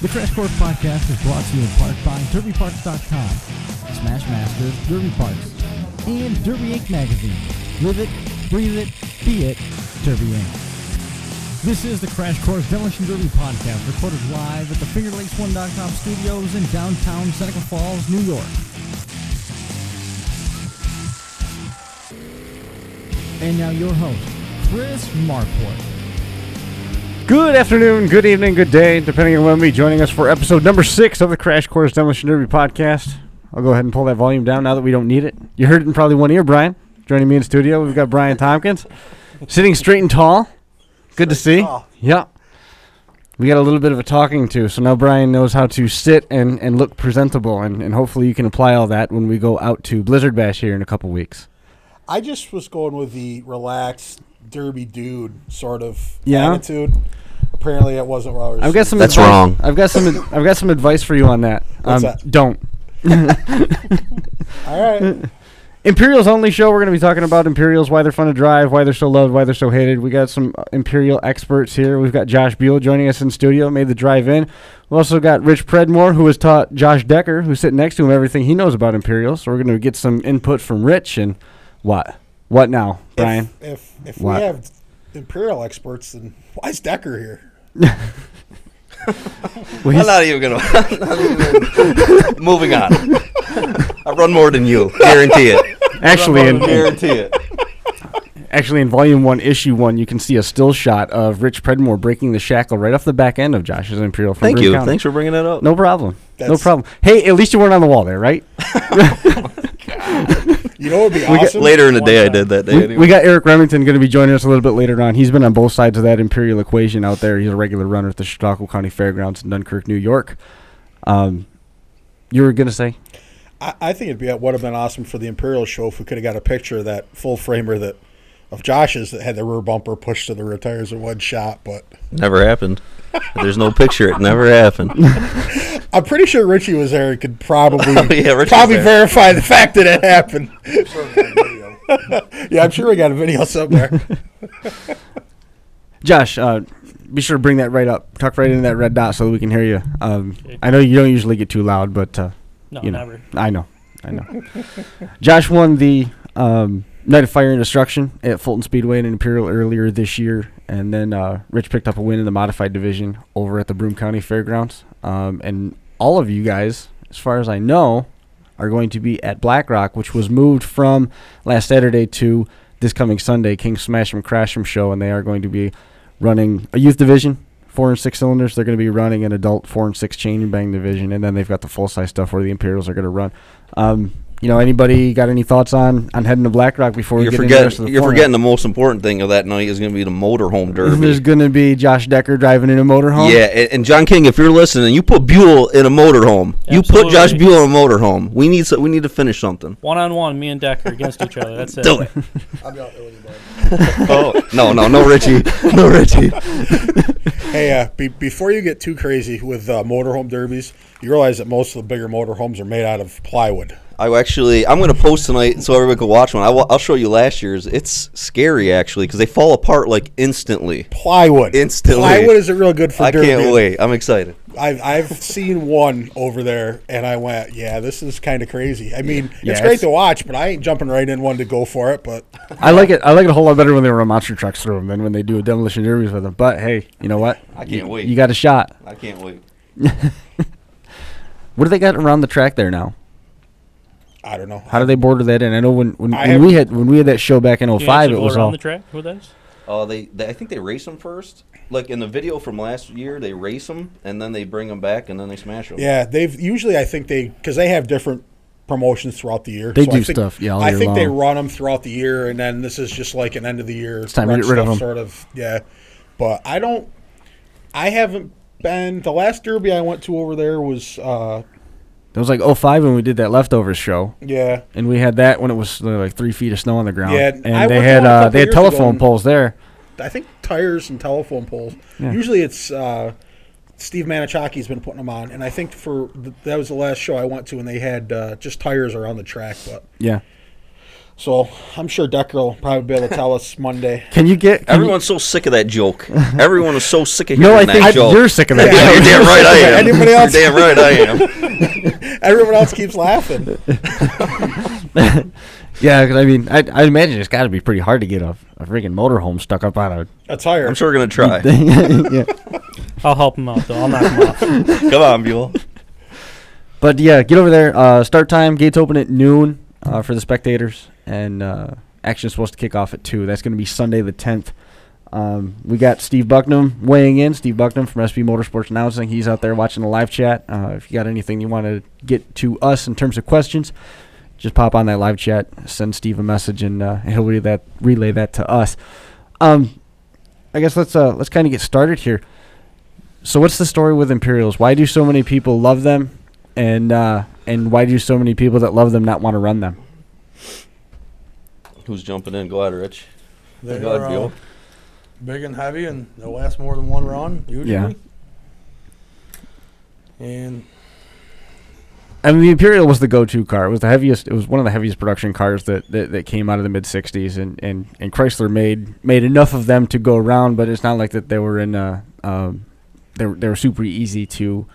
The Crash Course Podcast is brought to you in part by DerbyParts.com, Smashmaster, Derby Parts, and Derby Inc. magazine. Live it, breathe it, be it, Derby Inc. This is the Crash Course Demolition Derby Podcast, recorded live at the FingerLakes1.com studios in downtown Seneca Falls, New York. And now your host, Chris Marport. Good afternoon, good evening, good day, depending on when you're joining us for episode number 6 of the Crash Course Demolition Derby Podcast. I'll go ahead and pull that volume down now that we don't need it. You heard it in probably one ear, Brian. Joining me in the studio, we've got Brian Tompkins, sitting straight and tall. Good to see. Yeah. We got a little bit of a talking to, so now Brian knows how to sit and look presentable, and hopefully you can apply all that when we go out to Blizzard Bash here in a couple weeks. I just was going with the relaxed derby dude sort of attitude. Apparently, it wasn't what I was. I've got some. That's advice. wrong. I've got some advice for you on that. What's that? Don't. All right. Imperials only show. We're going to be talking about Imperials, why they're fun to drive, why they're so loved, why they're so hated. We got some Imperial experts here. We've got Josh Buell joining us in studio, made the drive in. We also got Rich Predmore, who has taught Josh Decker, who's sitting next to him, everything he knows about Imperials. So we're going to get some input from Rich and what now, Brian? If we have Imperial experts, then why is Decker here? Well, I'm not even gonna. Moving on. I run more than you. Guarantee it. Actually, in Volume 1, Issue 1, you can see a still shot of Rich Predmore breaking the shackle right off the back end of Josh's Imperial from Thank Broome you. County. Thanks for bringing that up. No problem. No problem. Hey, at least you weren't on the wall there, right? You know what would be awesome? Later in the day, I did that day. Anyway. We got Eric Remington going to be joining us a little bit later on. He's been on both sides of that Imperial equation out there. He's a regular runner at the Chautauqua County Fairgrounds in Dunkirk, New York. You were going to say? I think it would have been awesome for the Imperial show if we could have got a picture of that full framer of Josh's that had the rear bumper pushed to the rear tires in one shot, but Never happened. There's no picture. It never happened. I'm pretty sure Richie was there and could probably Richie's there. verify the fact that it happened. Yeah, I'm sure we got a video somewhere. Josh, be sure to bring that right up. Tuck right into that red dot so that we can hear you. I know you don't usually get too loud, but Never. I know. Josh won the Night of Fire and Destruction at Fulton Speedway and Imperial earlier this year, and then Rich picked up a win in the Modified Division over at the Broome County Fairgrounds. And all of you guys, as far as I know, are going to be at Black Rock, which was moved from last Saturday to this coming Sunday, King Smash 'em Crash 'em show, and they are going to be running a youth division, 4 and 6 cylinders. They're going to be running an adult 4 and 6 chain and bang division, and then they've got the full-size stuff where the Imperials are going to run. Anybody got any thoughts on heading to Black Rock before we get into the rest of the You're forgetting the most important thing of that night is going to be the motorhome derby. There's going to be Josh Decker driving in a motorhome. Yeah, and John King, if you're listening, you put Buell in a motorhome. Absolutely. You put Josh Buell in a motorhome. We need to finish something. 1-on-1, me and Decker against each other. That's it. Do it. I'll be out there with you, bud. Oh, no, Richie. No, Richie. Hey, before you get too crazy with motorhome derbies, you realize that most of the bigger motorhomes are made out of plywood. I'm going to post tonight so everybody can watch one. I'll show you last year's. It's scary, actually, because they fall apart, instantly. Plywood isn't real good for derby. I can't wait. I'm excited. I've seen one over there, and I went, yeah, this is kind of crazy. I mean, Yeah, it's great to watch, but I ain't jumping right in one to go for it. But I like it a whole lot better when they run monster trucks through them than when they do a demolition derbies with them. But, hey, you know what? I can't wait. You got a shot. I can't wait. What do they got around the track there now? I don't know. How do they border that in? I know when we had that show back in 05, it was all on the track with us. Oh, I think they race them first. Like in the video from last year, they race them and then they bring them back and then they smash them. Yeah, they've usually because they have different promotions throughout the year. They do stuff. Yeah, all I year think they long. run them throughout the year, and then this is just like an end of the year. It's time to get rid of them. Sort of, yeah. But I haven't been. The last derby I went to over there was. It was like 05 when we did that leftovers show. Yeah. And we had that when it was like 3 feet of snow on the ground. Yeah, and they had telephone poles there. I think tires and telephone poles. Yeah. Usually it's Steve Manichaki's been putting them on, and I think that was the last show I went to, and they had just tires around the track. But yeah, So I'm sure Decker will probably be able to tell us Monday. Can you get Everyone's so sick of that joke. Everyone is so sick of No, hearing I think that joke. you're sick of that. Yeah, you're damn right I am. Anybody else? You're damn right I am. Everyone else keeps laughing. Yeah, because I mean, I imagine it's got to be pretty hard to get a freaking motorhome stuck up on A tire. I'm sure we're going to try. yeah. I'll help him out, though. I'll knock him off. Come on, Buell. But yeah, get over there. Start time, gates open at noon for the spectators, and action's supposed to kick off at 2. That's going to be Sunday the 10th. We got Steve Bucknam weighing in. Steve Bucknam from SB Motorsports announcing. He's out there watching the live chat. If you got anything you want to get to us in terms of questions, just pop on that live chat, send Steve a message, and he'll relay that to us. I guess let's kind of get started here. So what's the story with Imperials? Why do so many people love them, and why do so many people that love them not want to run them? Who's jumping in? Go ahead, Rich. They Go ahead, are Buell. big and heavy, and they'll last more than one run, usually. Yeah. And I mean, the Imperial was the go-to car. It was the heaviest. It was one of the heaviest production cars that came out of the mid '60s, and Chrysler made enough of them to go around. But it's not like that they were in they were super easy to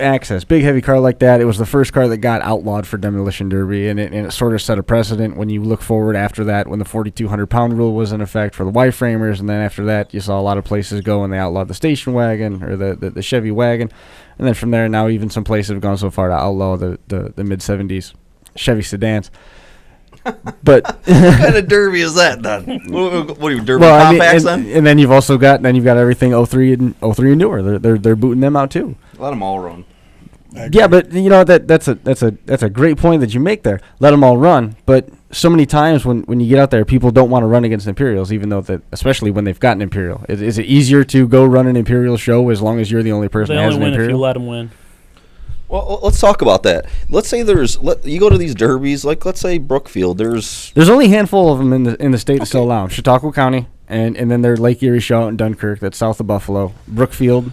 access. Big heavy car like that. It was the first car that got outlawed for demolition derby, and it sort of set a precedent when you look forward after that, when the 4,200 pound rule was in effect for the Y-framers, and then after that you saw a lot of places go and they outlawed the station wagon or the Chevy wagon. And then from there, now even some places have gone so far to outlaw the mid-'70s Chevy sedans. But What kind of derby is that, then? What are you, derby well, compacts, then? and then you've also got everything 03 and newer. They're booting them out too. Let them all run. Yeah, but you know that's a great point that you make there. Let them all run, but so many times when you get out there, people don't want to run against Imperials, even though especially when they've got an Imperial. Is it easier to go run an Imperial show as long as you're the only person They that has only an win if you Imperial? let them win. Well, let's talk about that. Let's say you go to these derbies, like let's say Brookfield. There's There's only a handful of them in the state that still allow them. Chautauqua County, and then there's Lake Erie Show out in Dunkirk, that's south of Buffalo. Brookfield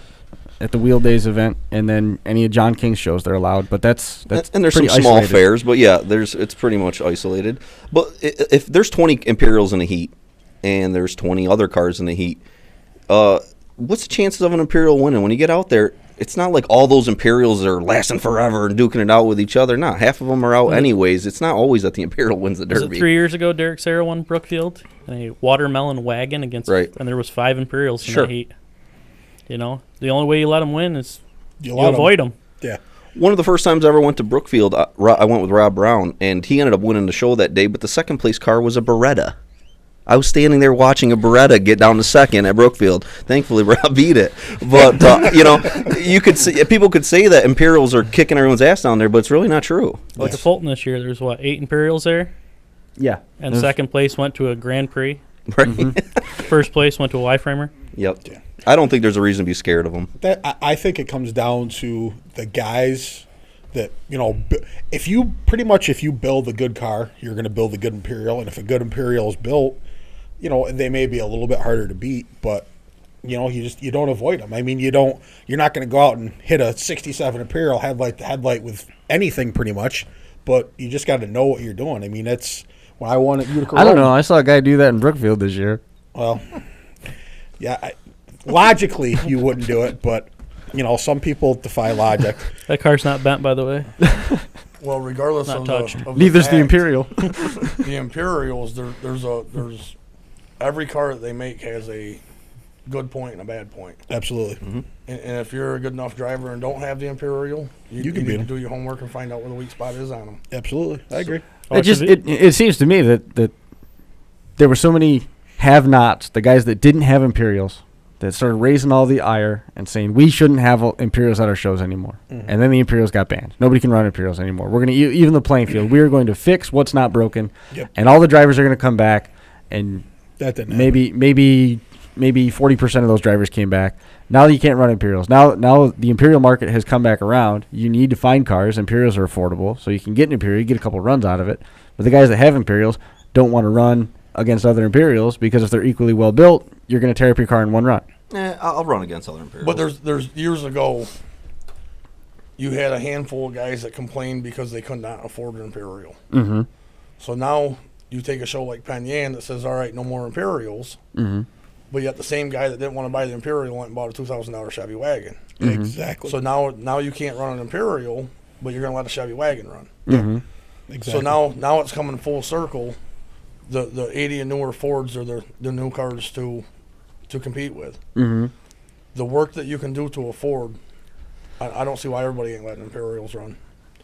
at the Wheel Days event, and then any of John King's shows they're allowed. But that's and there's some pretty small isolated. fairs, but yeah, it's pretty much isolated. But if there's 20 Imperials in the heat, and there's 20 other cars in the heat, what's the chances of an Imperial winning? When you get out there, it's not like all those Imperials are lasting forever and duking it out with each other. Nah, half of them are out anyways. It's not always that the Imperial wins the Was derby. it 3 years ago Derek Sarah won Brookfield? A watermelon wagon against, Right. and there was 5 Imperials in Sure. the heat. You know, the only way you let them win is you let 'em. avoid them. Yeah. One of the first times I ever went to Brookfield, I went with Rob Brown, and he ended up winning the show that day, but the second place car was a Beretta. I was standing there watching a Beretta get down to second at Brookfield. Thankfully, Rob beat it. But, people could say that Imperials are kicking everyone's ass down there, but it's really not true. Like the Fulton this year, there's 8 Imperials there, Yeah, and second place went to a Grand Prix. Right? First place went to a Y-framer. Yep. Yeah. I don't think there's a reason to be scared of them. I think it comes down to the guys that, if you build a good car, you're going to build a good Imperial. And if a good Imperial is built, they may be a little bit harder to beat, but you don't avoid them. I mean, you're not going to go out and hit a 67 Imperial headlight to headlight with anything pretty much, but you just got to know what you're doing. I mean, that's when I won at Utica. I don't know. I saw a guy do that in Brookfield this year. Well, yeah, logically you wouldn't do it, but some people defy logic. That car's not bent, by the way. well, regardless Not of touched. Neither's the fact, Imperial. the Imperials, there's every car that they make has a good point and a bad point. Absolutely. Mm-hmm. And if you're a good enough driver and don't have the Imperial, you can need beat to 'em. do your homework and find out where the weak spot is on them. Absolutely. I agree. It seems to me that there were so many have-nots, the guys that didn't have Imperials, that started raising all the ire and saying we shouldn't have Imperials at our shows anymore. Mm-hmm. And then the Imperials got banned. Nobody can run Imperials anymore. We're going to even the playing field. We are going to fix what's not broken, Yep. and all the drivers are going to come back, and That didn't happen. maybe 40% of those drivers came back. Now you can't run Imperials. Now the Imperial market has come back around. You need to find cars. Imperials are affordable, so you can get an Imperial, you get a couple runs out of it. But the guys that have Imperials don't want to run against other Imperials because if they're equally well built, you're going to tear up your car in one run. I'll run against other Imperials. But there's years ago, you had a handful of guys that complained because they could not afford an Imperial. Mm-hmm. So now you take a show like Penn Yan that says, all right, no more Imperials. Mm-hmm. But yet the same guy that didn't want to buy the Imperial went and bought a $2,000 Chevy wagon. Exactly. So now you can't run an Imperial, but you're going to let a Chevy wagon run. Mm-hmm. Exactly. So now it's coming full circle. The 80 and newer Fords are the new cars to compete with. Mm-hmm. The work that you can do to a Ford, I don't see why everybody ain't letting Imperials run.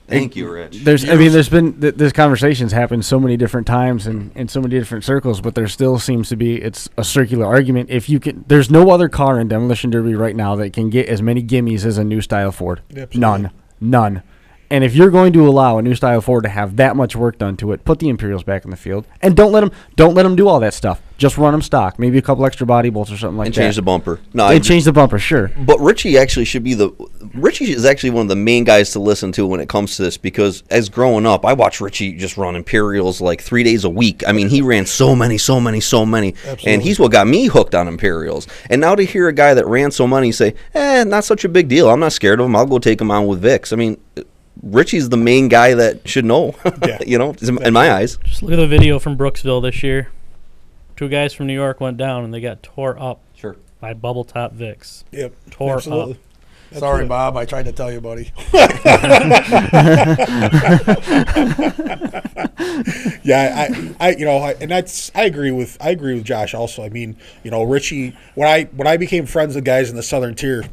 Thank you, Rich. There's been this conversations happen so many different times and in so many different circles, but there still seems to be it's a circular argument. If you can, there's no other car in Demolition Derby right now that can get as many gimmies as a new style Ford. Absolutely. None. And if you're going to allow a new style Ford to have that much work done to it, put the Imperials back in the field and don't let them do all that stuff. Just run them stock, maybe a couple extra body bolts or something like And that. change the bumper. No, And change the bumper, sure. But Richie is actually one of the main guys to listen to when it comes to this, because as growing up, I watched Richie just run Imperials like 3 days a week. I mean, he ran so many. Absolutely. And he's what got me hooked on Imperials. And now to hear a guy that ran so many say, not such a big deal. I'm not scared of him. I'll go take him on with Vicks. I mean, Richie's the main guy that should know, Yeah. in my eyes. Just look at the video from Brooksville this year. 2 guys from New York went down and they got tore up Sure. by bubble top Vicks. Yep. Tore Absolutely. up. Sorry, Bob. I tried to tell you, buddy. Yeah, I agree with Josh also. I mean, Richie, when I became friends with guys in the Southern Tier,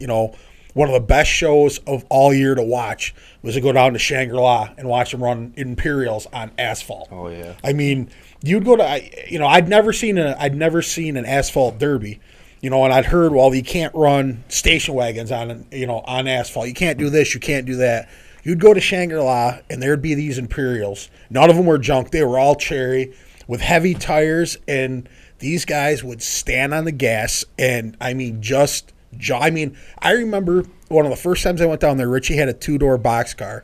one of the best shows of all year to watch was to go down to Shangri-La and watch them run Imperials on asphalt. Oh, yeah. I mean, you'd go to, I'd never seen an asphalt derby, and I'd heard, well, you can't run station wagons on asphalt. You can't do this, you can't do that. You'd go to Shangri-La and there'd be these Imperials. None of them were junk. They were all cherry with heavy tires, and these guys would stand on the gas and, I remember one of the first times I went down there, Richie had a 2-door boxcar,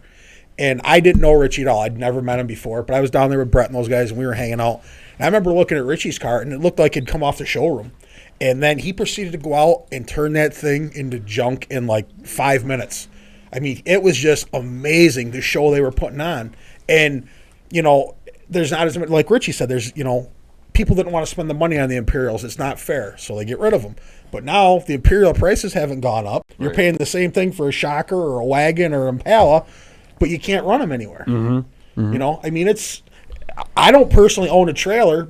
and I didn't know Richie at all. I'd never met him before, but I was down there with Brett and those guys, and we were hanging out. And I remember looking at Richie's car, and it looked like it'd come off the showroom. And then he proceeded to go out and turn that thing into junk in like 5 minutes. I mean, it was just amazing, the show they were putting on. And, there's not as much, like Richie said, there's, people didn't want to spend the money on the Imperials. It's not fair, so they get rid of them. But now the Imperial prices haven't gone up. You're Right. paying the same thing for a Shocker or a wagon or Impala, but you can't run them anywhere. I mean, I don't personally own a trailer,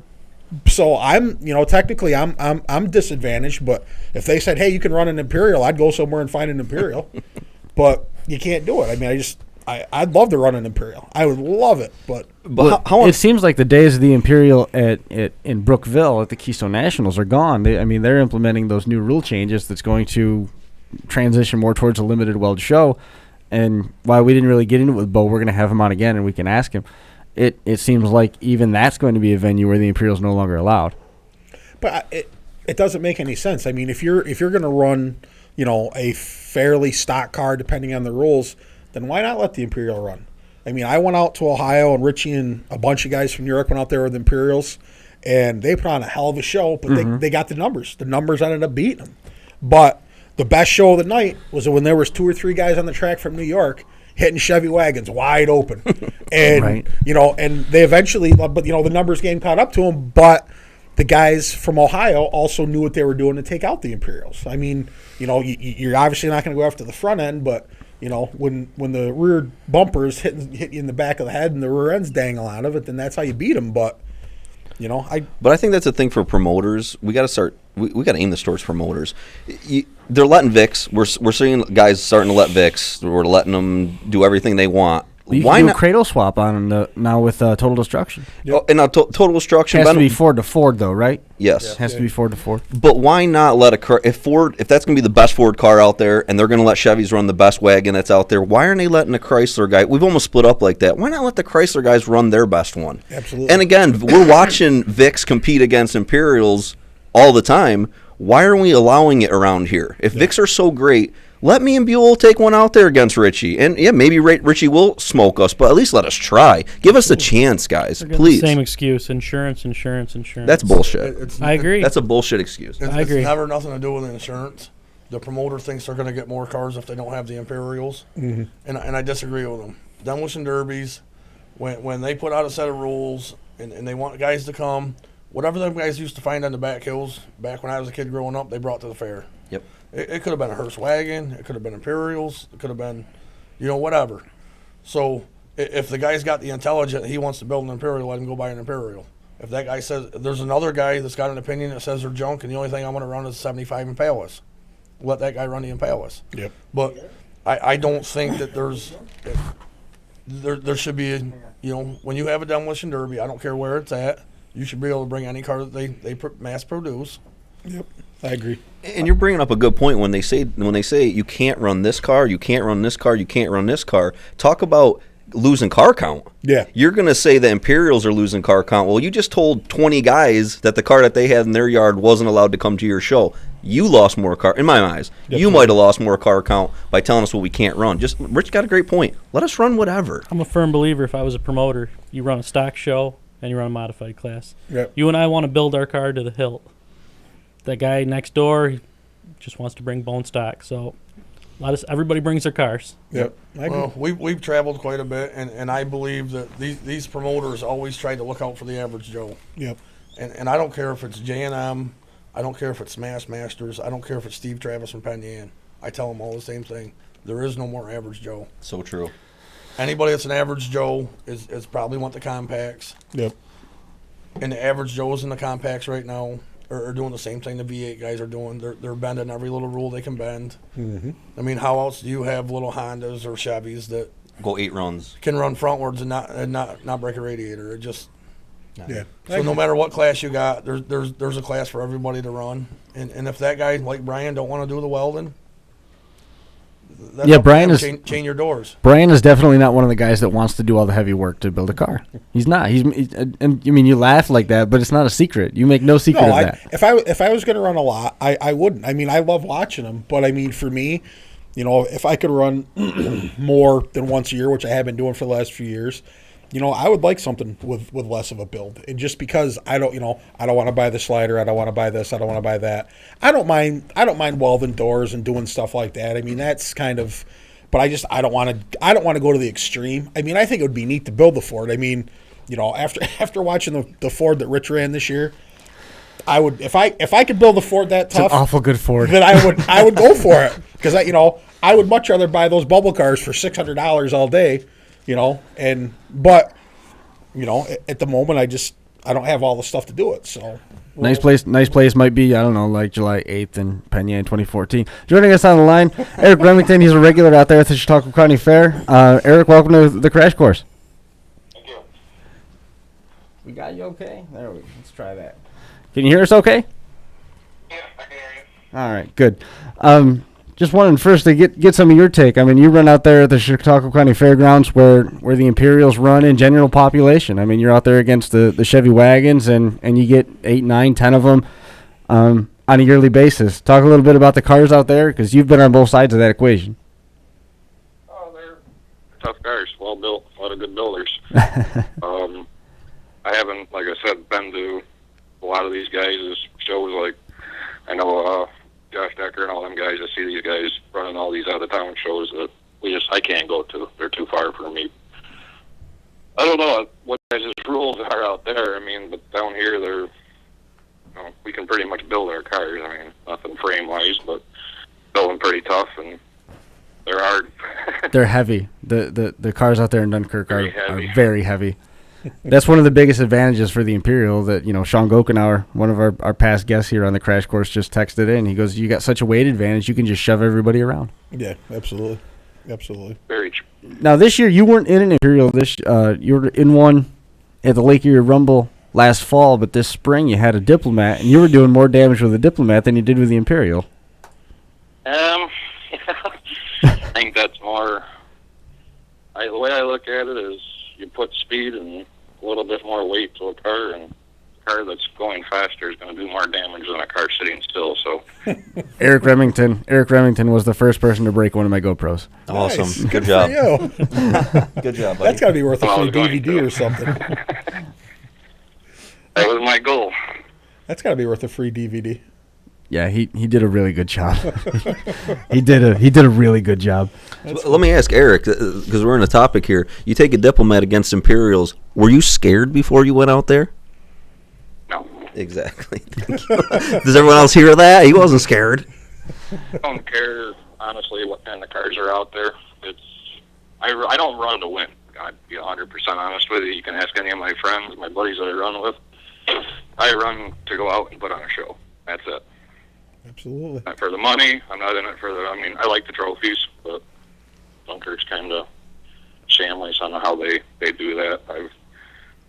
so I'm, technically I'm disadvantaged. But if they said, hey, you can run an Imperial, I'd go somewhere and find an Imperial. But you can't do it. I mean, I'd love to run an Imperial. I would love it, but how It seems like the days of the Imperial in Brookville at the Keystone Nationals are gone. They're implementing those new rule changes that's going to transition more towards a limited weld show. And while we didn't really get into it with Bo, we're going to have him on again and we can ask him. It seems like even that's going to be a venue where the Imperial's no longer allowed. But it doesn't make any sense. I mean, if you're going to run, a fairly stock car depending on the rules, then why not let the Imperial run? I mean, I went out to Ohio, and Richie and a bunch of guys from New York went out there with the Imperials, and they put on a hell of a show, but they got the numbers. The numbers ended up beating them. But the best show of the night was when there was 2 or 3 guys on the track from New York hitting Chevy wagons wide open. And, Right. And they eventually, but, the numbers game caught up to them, but the guys from Ohio also knew what they were doing to take out the Imperials. I mean, you're obviously not going to go after the front end, but when the rear bumpers hit you in the back of the head and the rear ends dangle out of it, then that's how you beat them. But But I think that's a thing for promoters. We got to start. We got to aim this towards promoters. They're letting Vicks. We're seeing guys starting to let Vicks. We're letting them do everything they want. You Why can do not? a cradle swap on them now with Total Destruction. Oh, and now total destruction. Has to be Ford to Ford, though, right? Yes. Has to be Ford to Ford. But why not let if that's going to be the best Ford car out there, and they're going to let Chevys run the best wagon that's out there, why aren't they letting the Chrysler guy? We've almost split up like that. Why not let the Chrysler guys run their best one? Absolutely. And again, we're watching Vicks compete against Imperials all the time. Why aren't we allowing it around here? If Vicks are so great, let me and Buell take one out there against Richie. And yeah, maybe Richie will smoke us, but at least let us try. Give us a chance, guys, They're getting please. the same excuse: insurance. That's bullshit. I agree. That's a bullshit excuse. I agree. It's never nothing to do with insurance. The promoter thinks they're going to get more cars if they don't have the Imperials, and I disagree with them. Demolition derbies, when they put out a set of rules and they want guys to come. Whatever them guys used to find on the back hills back when I was a kid growing up, they brought to the fair. Yep. It could have been a hearse wagon. It could have been Imperials. It could have been, whatever. So if the guy's got the intelligence, he wants to build an Imperial, let him go buy an Imperial. If that guy says, there's another guy that's got an opinion that says they're junk and the only thing I want to run is a 75 Impalas, let that guy run the Impalas. Yep. But I don't think that there should be, when you have a demolition derby, I don't care where it's at, you should be able to bring any car that they mass produce. Yep, I agree. And you're bringing up a good point when they say you can't run this car, you can't run this car, you can't run this car. Talk about losing car count. Yeah. You're going to say the Imperials are losing car count. Well, you just told 20 guys that the car that they had in their yard wasn't allowed to come to your show. You lost more car, in my eyes. You might have lost more car count by telling us what we can't run. Rich got a great point. Let us run whatever. I'm a firm believer if I was a promoter, you run a stock show and you run a modified class. Yep. You and I want to build our car to the hilt. That guy next door, he just wants to bring bone stock. So everybody brings their cars. Yep. I agree. Well, we've traveled quite a bit, and I believe that these promoters always try to look out for the average Joe. Yep. And I don't care if it's J&M, I don't care if it's Smash Masters, I don't care if it's Steve Travis from Penn Yan. I tell them all the same thing. There is no more average Joe. So true. Anybody that's an average Joe is probably want the compacts. Yep. And the average Joes in the compacts right now are doing the same thing the V8 guys are doing. They're bending every little rule they can bend. Mm-hmm. I mean, how else do you have little Hondas or Chevys that Go 8 runs. can run frontwards and not break a radiator? It just Yeah. so no matter what class you got, there's a class for everybody to run. And if that guy like Brian don't want to do the welding, that's Yeah, up to Brian him. is- chain your doors. Brian is definitely not one of the guys that wants to do all the heavy work to build a car. He's not. And I mean, you laugh like that, but it's not a secret. You make no secret No, of that. if I was going to run a lot, I wouldn't. I mean, I love watching them, but I mean, for me, if I could run more than once a year, which I have been doing for the last few years, I would like something with less of a build. And just because I don't want to buy the slider, I don't want to buy this, I don't want to buy that. I don't mind welding doors and doing stuff like that. I mean, that's kind of, but I don't want to go to the extreme. I mean, I think it would be neat to build the Ford. I mean, after watching the Ford that Rich ran this year, I would if I could build a Ford that It's an tough, awful good Ford. then I would go for it because I would much rather buy those bubble cars for $600 all day. But at the moment I don't have all the stuff to do it. So Nice place might be, I don't know, like July 8th in Penn Yan 2014. Joining us on the line, Eric Remington. He's a regular out there at the Chautauqua County Fair. Eric, welcome to the crash course. Thank you. We got you okay? There we go. Let's try that. Can you hear us okay? Yeah, I can hear you. All right, good. Just wanted first to get some of your take. I mean, you run out there at the Chautauqua County Fairgrounds where the Imperials run in general population. I mean, you're out there against the Chevy wagons, and you get 8, 9, 10 of them on a yearly basis. Talk a little bit about the cars out there, because you've been on both sides of that equation. Oh, they're tough cars, well built, a lot of good builders. I haven't, like I said, been to a lot of these guys' shows. Like, I know Josh Decker and all them guys. I see these guys running all these out-of-town shows that I can't go to. They're too far for me. I don't know what guys' rules are out there. I mean, but down here, we can pretty much build our cars. I mean, nothing frame-wise, but building pretty tough, and they're hard. They're heavy. The cars out there in Dunkirk Very are heavy. very heavy. That's one of the biggest advantages for the Imperial that, Sean Gokenauer, one of our past guests here on the crash course, just texted in. He goes, you got such a weight advantage, you can just shove everybody around. yeah, absolutely. Very true. Now, this year, you weren't in an Imperial. You were in one at the Lake Erie Rumble last fall, but this spring you had a Diplomat, and you were doing more damage with the Diplomat than you did with the Imperial. I think that's more. The way I look at it is, you put speed and a little bit more weight to a car, and a car that's going faster is going to do more damage than a car sitting still. So, Eric Remington was the first person to break one of my GoPros. Awesome. Nice. Good For job. you. Good job, buddy. That's got to be worth a Well, I free was going DVD to. or something. that was my goal. That's got to be worth a free DVD. Yeah, he did a really good job. he did a really good job. So let me ask Eric, because we're in a topic here. You take a diplomat against Imperials. Were you scared before you went out there? No. Exactly. Does everyone else hear that? He wasn't scared. I don't care, honestly, what kind of cars are out there. I don't run to win. I'd be 100% honest with you. You can ask any of my friends, my buddies that I run with. I run to go out and put on a show. That's it. Absolutely. Not for the money. I'm not in it for the. I mean, I like the trophies, but Dunkirk's kind of shambles on how they do that. I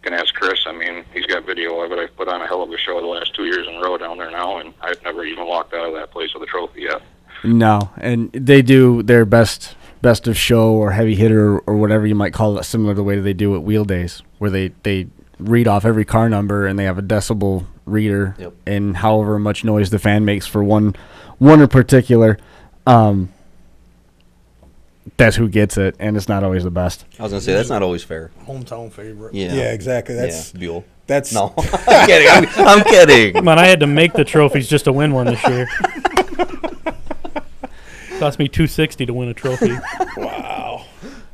can ask Chris. I mean, he's got video of it. I've put on a hell of a show the last 2 years in a row down there now, and I've never even walked out of that place with a trophy yet. No, and they do their best of show or heavy hitter or whatever you might call it, similar to the way they do at Wheel Days, where they read off every car number and they have a decibel reader. Yep. And however much noise the fan makes for one in particular, that's who gets it, and it's not always the best. I was going to say, that's not always fair. Hometown favorite. Yeah. Yeah, exactly. That's Buell. That's No, I'm kidding. I'm kidding. Man, I had to make the trophies just to win one this year. Cost me $260 to win a trophy. wow.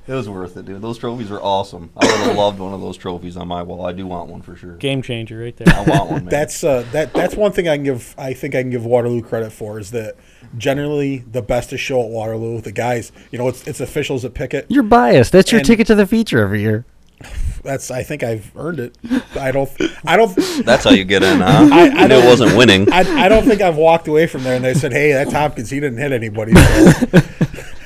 It was worth it, dude. Those trophies are awesome. I would have loved one of those trophies on my wall. I do want one for sure. Game changer right there. I want one, man. That's one thing I think I can give Waterloo credit for is that generally the best of show at Waterloo, the guys, it's officials that pick it. You're biased. That's your And- ticket to the feature every year. I think I've earned it. I don't. That's how you get in, huh? I knew it wasn't winning. I don't think I've walked away from there and they said, "Hey, that's Hopkins. He didn't hit anybody." So.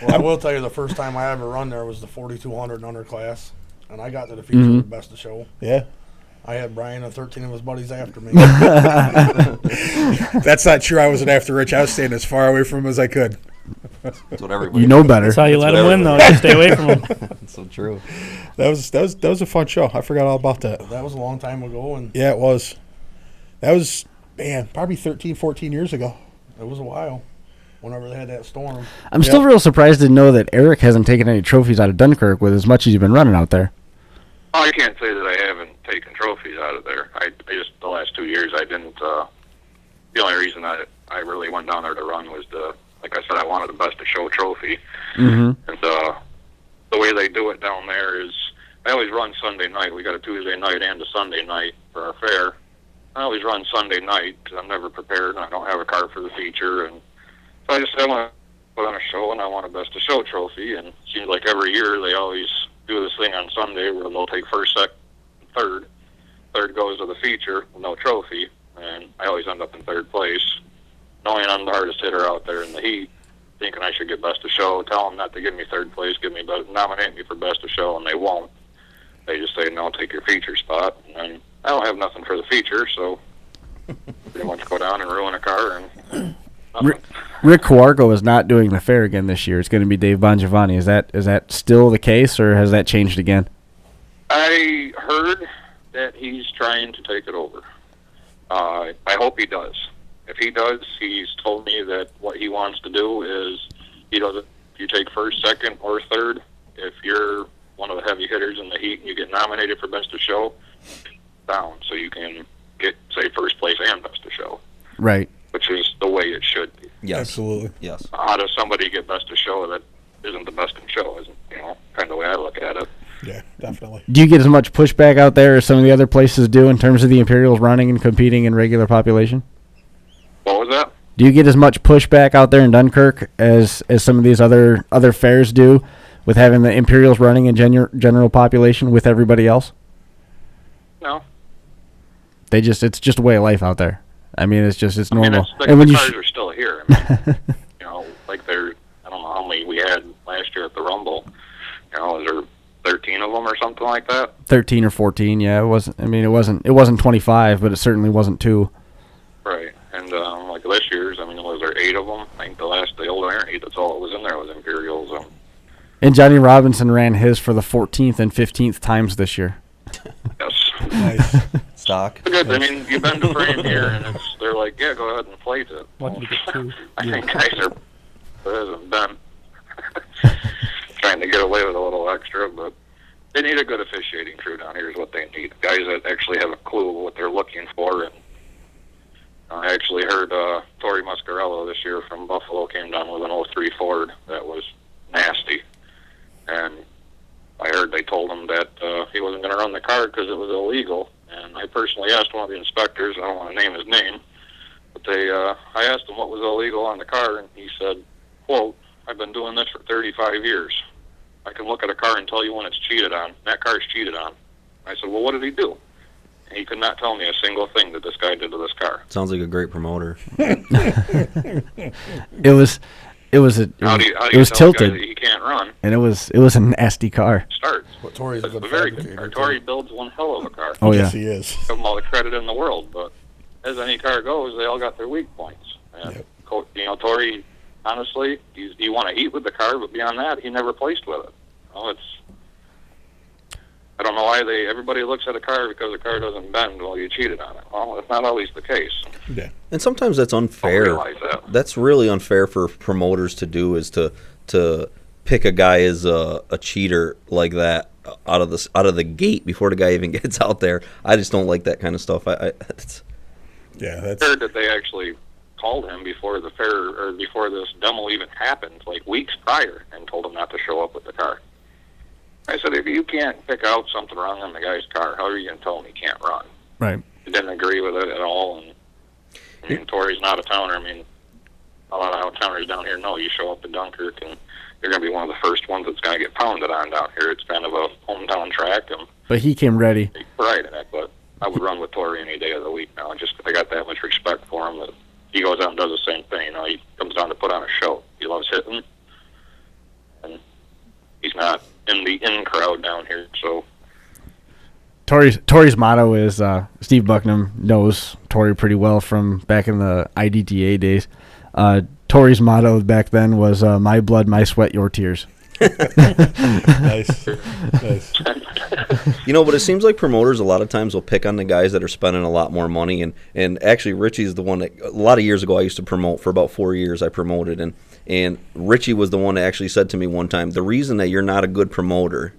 Well, I will tell you, the first time I ever run there was the 4,200 and under class, and I got to the feature with best of show. Yeah. I had Brian and 13 of his buddies after me. That's not true. I wasn't after Rich. I was staying as far away from him as I could. That's what everybody. You know better. That's how you let That's them win, though. whatever. You stay away from them. That's so true. That was a fun show. I forgot all about that. That was a long time ago, and Yeah, it was. That was, man, probably 13, 14 years ago. it was a while. Whenever they had that storm. I'm still real surprised to know that Eric hasn't taken any trophies out of Dunkirk with as much as you've been running out there. Oh, I can't say that I haven't taken trophies out of there. I just the last 2 years I didn't. The only reason I really went down there to run was like I said, I wanted the best of show trophy. Mm-hmm. And the way they do it down there is I always run Sunday night. We got a Tuesday night and a Sunday night for our fair. I always run Sunday night because I'm never prepared and I don't have a car for the feature. And so I just said I want to put on a show and I want a best of show trophy. And it seems like every year they always do this thing on Sunday where they'll take first, second, third. Third goes to the feature with no trophy. And I always end up in third place, knowing I'm the hardest hitter out there in the heat, thinking I should get best of show, tell them not to give me third place, nominate me for best of show, and they won't. They just say, no, take your feature spot. And I don't have nothing for the feature, so pretty much go down and ruin a car. And Rick Cawargo is not doing the fair again this year. It's going to be Dave Bongiovanni. Is that still the case, or has that changed again? I heard that he's trying to take it over. I hope he does. If he does, he's told me that what he wants to do is he doesn't. If you take first, second, or third, if you're one of the heavy hitters in the heat and you get nominated for best of show, down so you can get say first place and best of show. Right. Which is the way it should be. Yes. Absolutely. Yes. How does somebody get best of show that isn't the best in show? Isn't kind of the way I look at it. Yeah, definitely. Do you get as much pushback out there as some of the other places do in terms of the Imperials running and competing in regular population? What was that? Do you get as much pushback out there in Dunkirk as some of these other fairs do with having the Imperials running in general population with everybody else? No. It's just a way of life out there. I mean, it's I normal. mean, And when the you cars are still here. I mean, like I don't know how many we had last year at the Rumble. Was there 13 of them or something like that? 13 or 14, yeah, it wasn't. I mean, it wasn't 25, but it certainly wasn't 2. Right. And like this year's, was there 8 of them? I think the old Iron Heat, that's all that was in there was Imperials. And Johnny Robinson ran his for the 14th and 15th times this year. Yes. Nice. Stock. Good. You've been to frame here, and they're like, yeah, go ahead and plate it. Lucky to get 2. I think guys are hasn't been trying to get away with a little extra, but they need a good officiating crew down here is what they need. Guys that actually have a clue of what they're looking for and I actually heard Tori Muscarello this year from Buffalo came down with an 03 Ford that was nasty. And I heard they told him that he wasn't going to run the car because it was illegal. And I personally asked one of the inspectors, I don't want to name his name, but I asked him what was illegal on the car, and he said, quote, "I've been doing this for 35 years. I can look at a car and tell you when it's cheated on. That car's cheated on." I said, "Well, what did he do?" And he could not tell me a single thing that this guy did to this car. Sounds like a great promoter. It was How do you was tell a guy tilted, that he can't run? and it was a nasty car. Starts. But Tori's a It's good a very fabricator, good car. too. Tori builds one hell of a car. Oh Yes, yeah, he is. Give them all the credit in the world, but as any car goes, they all got their weak points. And Yep. Tori, honestly, you want to eat with the car, but beyond that, he never placed with it. I don't know why everybody looks at a car because the car doesn't bend. Well, you cheated on it. Well, it's not always the case. Yeah. And sometimes that's I unfair. realize that. That's really unfair for promoters to do, is to pick a guy as a cheater like that out of the gate before the guy even gets out there. I just don't like that kind of stuff. It's, Yeah, I that's heard that they actually called him before the fair or before this demo even happened, like weeks prior, and told him not to show up with the car. I said, if you can't pick out something wrong on the guy's car, how are you going to tell him he can't run? right. He didn't agree with it at all. And Tori's not a towner. I mean, a lot of out-towners down here know you show up to Dunkirk and you're going to be one of the first ones that's going to get pounded on down here. It's kind of a hometown track, and But he came ready. take pride in it. But I would run with Tori any day of the week now. I got that much respect for him that he goes out and does the same thing. He comes down to put on a show. He loves hitting, and he's not in the in crowd down here. So Tori's motto is Steve Bucknam knows Tori pretty well from back in the IDTA days. Tori's motto back then was "My blood, my sweat, your tears." nice. Nice. but it seems like promoters a lot of times will pick on the guys that are spending a lot more money. And actually, Richie's the one that a lot of years ago I used to promote. For about 4 years I promoted, and Richie was the one that actually said to me one time, the reason that you're not a good promoter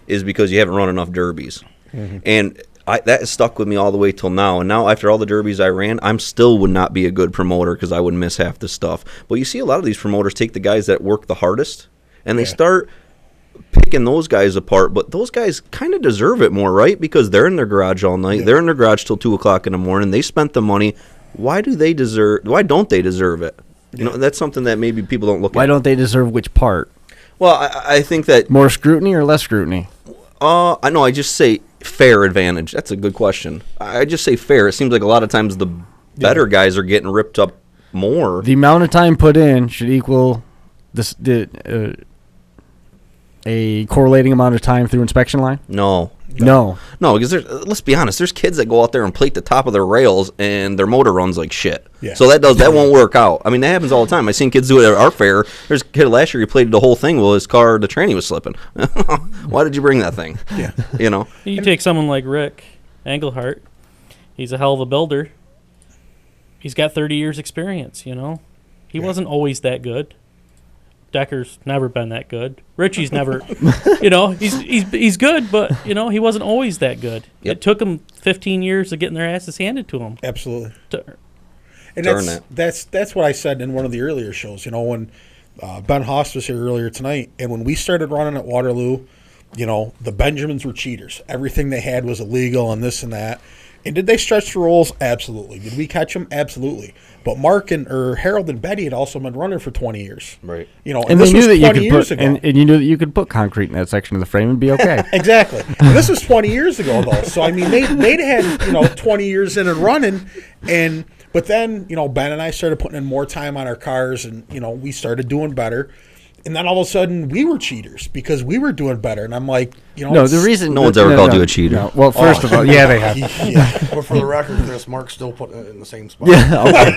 is because you haven't run enough derbies. Mm-hmm. And that has stuck with me all the way till now. And now after all the derbies I ran, I'm still would not be a good promoter because I would miss half the stuff. But you see a lot of these promoters take the guys that work the hardest, and they start picking those guys apart. But those guys kind of deserve it more, right? Because they're in their garage all night. Yeah. They're in their garage till 2 o'clock in the morning. They spent the money. Why don't they deserve it? Yeah. That's something that maybe people don't look at. Why don't they deserve which part? Well, I think that more scrutiny or less scrutiny? I just say fair advantage. That's a good question. I just say fair. It seems like a lot of times the better guys are getting ripped up more. The amount of time put in should equal a correlating amount of time through inspection line? No, because let's be honest. There's kids that go out there and plate the top of their rails, and their motor runs like shit. Yeah. So that won't work out. I mean, that happens all the time. I've seen kids do it at our fair. There's a kid last year, he plated the whole thing. Well, his car, the tranny was slipping. Why did you bring that thing? Yeah, You take someone like Rick Engelhart. He's a hell of a builder. He's got 30 years experience. He wasn't always that good. Decker's never been that good. Richie's never, he's good, but he wasn't always that good. Yep. It took him 15 years of getting their asses handed to him. Absolutely. And that's what I said in one of the earlier shows. When Ben Haas was here earlier tonight, and when we started running at Waterloo, the Benjamins were cheaters. Everything they had was illegal and this and that. And did they stretch the rules? Absolutely. Did we catch them? Absolutely. But Harold and Betty had also been running for 20 years. Right. And this was 20 years ago. And you knew that you could put concrete in that section of the frame and be okay. Exactly. And this was 20 years ago, though. So, I mean, they'd had, 20 years in and running. But then, Ben and I started putting in more time on our cars, and, we started doing better. And then all of a sudden, we were cheaters because we were doing better. And I'm like, No, the reason... No one's ever called you a cheater. No. Well, first of all, yeah, they have. Yeah. But for the record, Chris, Mark's still putting it in the same spot. Yeah, okay.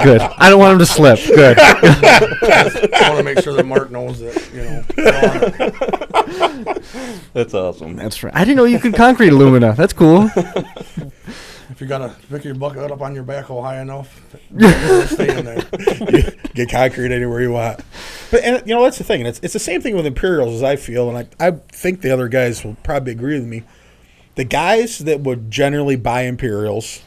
Good. I don't want him to slip. Good. I want to make sure that Mark knows that, That's awesome. That's right. I didn't know you could concrete alumina. That's cool. If you got to pick your bucket up on your backhoe high enough, stay in there. Get concrete anywhere you want. But that's the thing. And it's the same thing with Imperials, as I feel, and I think the other guys will probably agree with me. The guys that would generally buy Imperials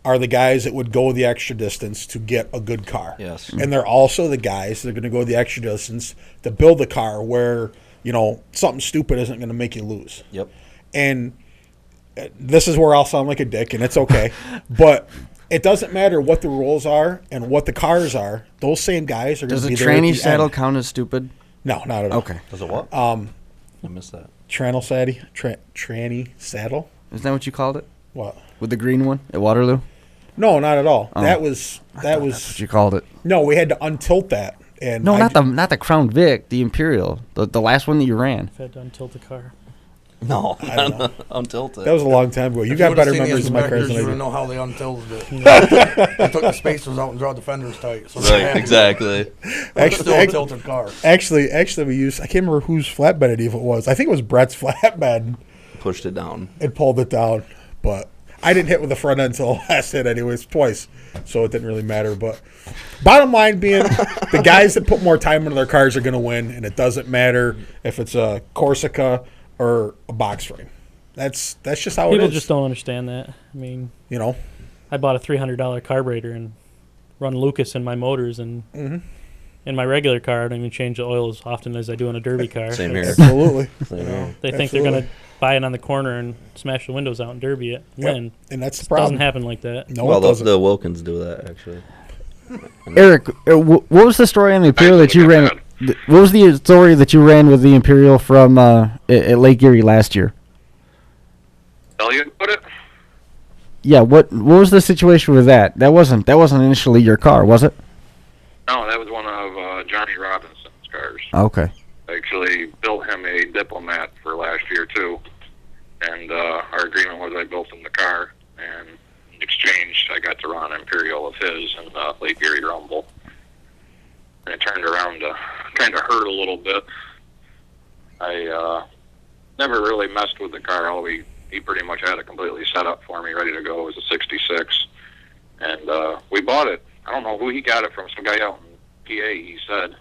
are the guys that would go the extra distance to get a good car. Yes. And they're also the guys that are going to go the extra distance to build a car where, something stupid isn't going to make you lose. Yep. And this is where I'll sound like a dick, and it's okay. But it doesn't matter what the rules are and what the cars are. Those same guys are going Does to a be there at tranny the saddle end. count as stupid? No, not at all. Okay. Does it what? I missed that. Tranny saddle? Isn't that what you called it? What? With the green one at Waterloo? No, not at all. Oh. That was That's what you called it. no. We had to untilt that, and No, I not the Crown Vic, the Imperial, the last one that you ran. If I had to untilt the car. No, I don't know. untilted. That was a long time ago. You If got would've better seen the memories of my cars inspectors, than you I would do. know how they untilted it. They took the spacers out and draw the fenders tight. So Right, exactly. It's still a tilted car. Actually, we used. I can't remember whose flatbed it even was. I think it was Brett's flatbed. Pushed it down. It pulled it down, but I didn't hit with the front end until the last hit, anyways, twice. So it didn't really matter. But bottom line being, the guys that put more time into their cars are going to win, and it doesn't matter if it's a Corsica or a box frame. That's just how People it is. just don't understand that. I mean, I bought a $300 carburetor and run Lucas in my motors, and Mm-hmm. in my regular car, I don't even change the oil as often as I do in a derby car. Same here. Absolutely. Same here. They think they're going to buy it on the corner and smash the windows out and derby it. Yep. Win. And that's the It problem. doesn't happen like that. No, Well, it doesn't. the Wilkins do that, actually. Eric, what was the story on the Imperial that you ran? What was the story that you ran with the Imperial from at Lake Erie last year? Elliot put it? Yeah, what was the situation with that? That wasn't initially your car, was it? No, that was one of Johnny Robinson's cars. Okay. I actually built him a Diplomat for last year, too. And our agreement was I built him the car, and in exchange, I got to run an Imperial of his in Lake Erie Rumble. And it turned around to kind of hurt a little bit. I never really messed with the car. He pretty much had it completely set up for me, ready to go. It was a 66. And we bought it. I don't know who he got it from. Some guy out in PA, he said,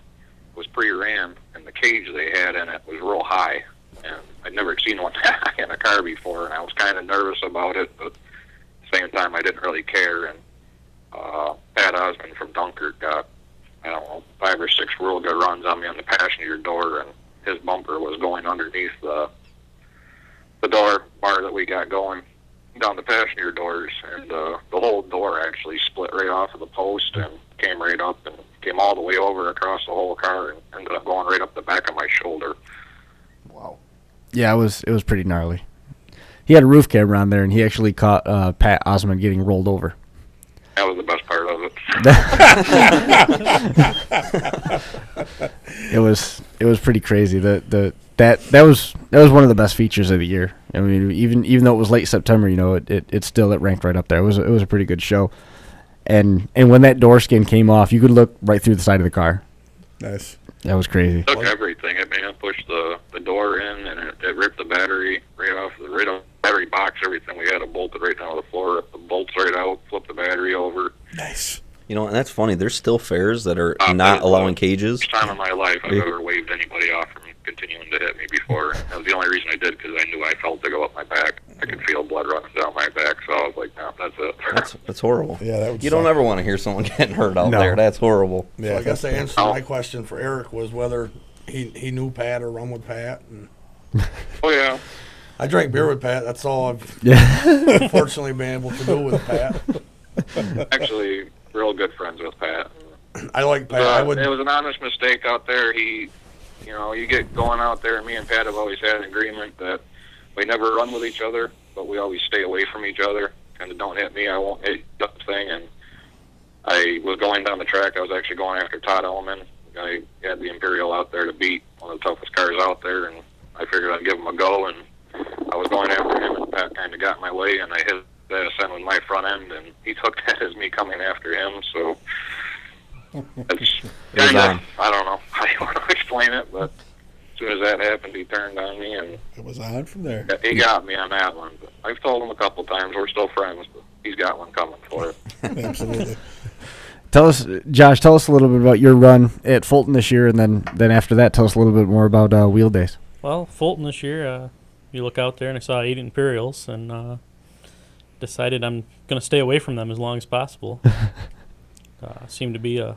was pre-ran, and the cage they had in it was real high. And I'd never seen one that high in a car before, and I was kind of nervous about it, but at the same time, I didn't really care. And Pat Osmond from Dunkirk got, 5 or 6 real good runs on me on the passenger door, and his bumper was going underneath the door bar that we got going down the passenger doors, and the whole door actually split right off of the post and came right up and came all the way over across the whole car and ended up going right up the back of my shoulder. Wow. Yeah, it was pretty gnarly. He had a roof camera on there, and he actually caught Pat Osmond getting rolled over. That was the best part of it. It was pretty crazy. That was one of the best features of the year. I mean, even though it was late September, it ranked right up there. It was a pretty good show. And when that door skin came off, you could look right through the side of the car. Nice. That was crazy. Took everything. It pushed the door in, and it ripped the battery right off the battery box. Everything we had it bolted right down to the floor. Ripped the bolts right out. Flipped the battery over. Nice. And that's funny. There's still fairs that are That not was allowing the cages. first time in my life I've ever waved anybody off from continuing to hit me before. That was the only reason I did, because I knew I felt to go up my back. I could feel blood running down my back, so I was like, no, that's it. That's horrible. Yeah, that would You don't suck. ever want to hear someone getting hurt out No. there. That's horrible. Yeah, So I guess I answered Oh. my question for Eric was whether he knew Pat or run with Pat. And Oh, yeah. I drank beer with Pat. That's all I've Yeah. unfortunately been able to do with Pat. Actually, real good friends with Pat. I like Pat. I would. It was an honest mistake out there. You get going out there, and me and Pat have always had an agreement that we never run with each other, but we always stay away from each other. Kind of don't hit me, I won't hit you thing. And I was going down the track. I was actually going after Todd Elliman. I had the Imperial out there to beat one of the toughest cars out there, and I figured I'd give him a go. And I was going after him, and Pat kind of got in my way, and I hit that ascent with my front end, and he took that as me coming after him. So it's kind of, I don't know how you want to explain it, but as soon as that happened, he turned on me, and It was on from there. he got me on that one. But I've told him a couple times we're still friends, but he's got one coming for it. Absolutely. Josh, tell us a little bit about your run at Fulton this year, and then after that, tell us a little bit more about Wheel Days. Well, Fulton this year, you look out there and I saw 8 Imperials, and decided I'm going to stay away from them as long as possible. Seemed to be a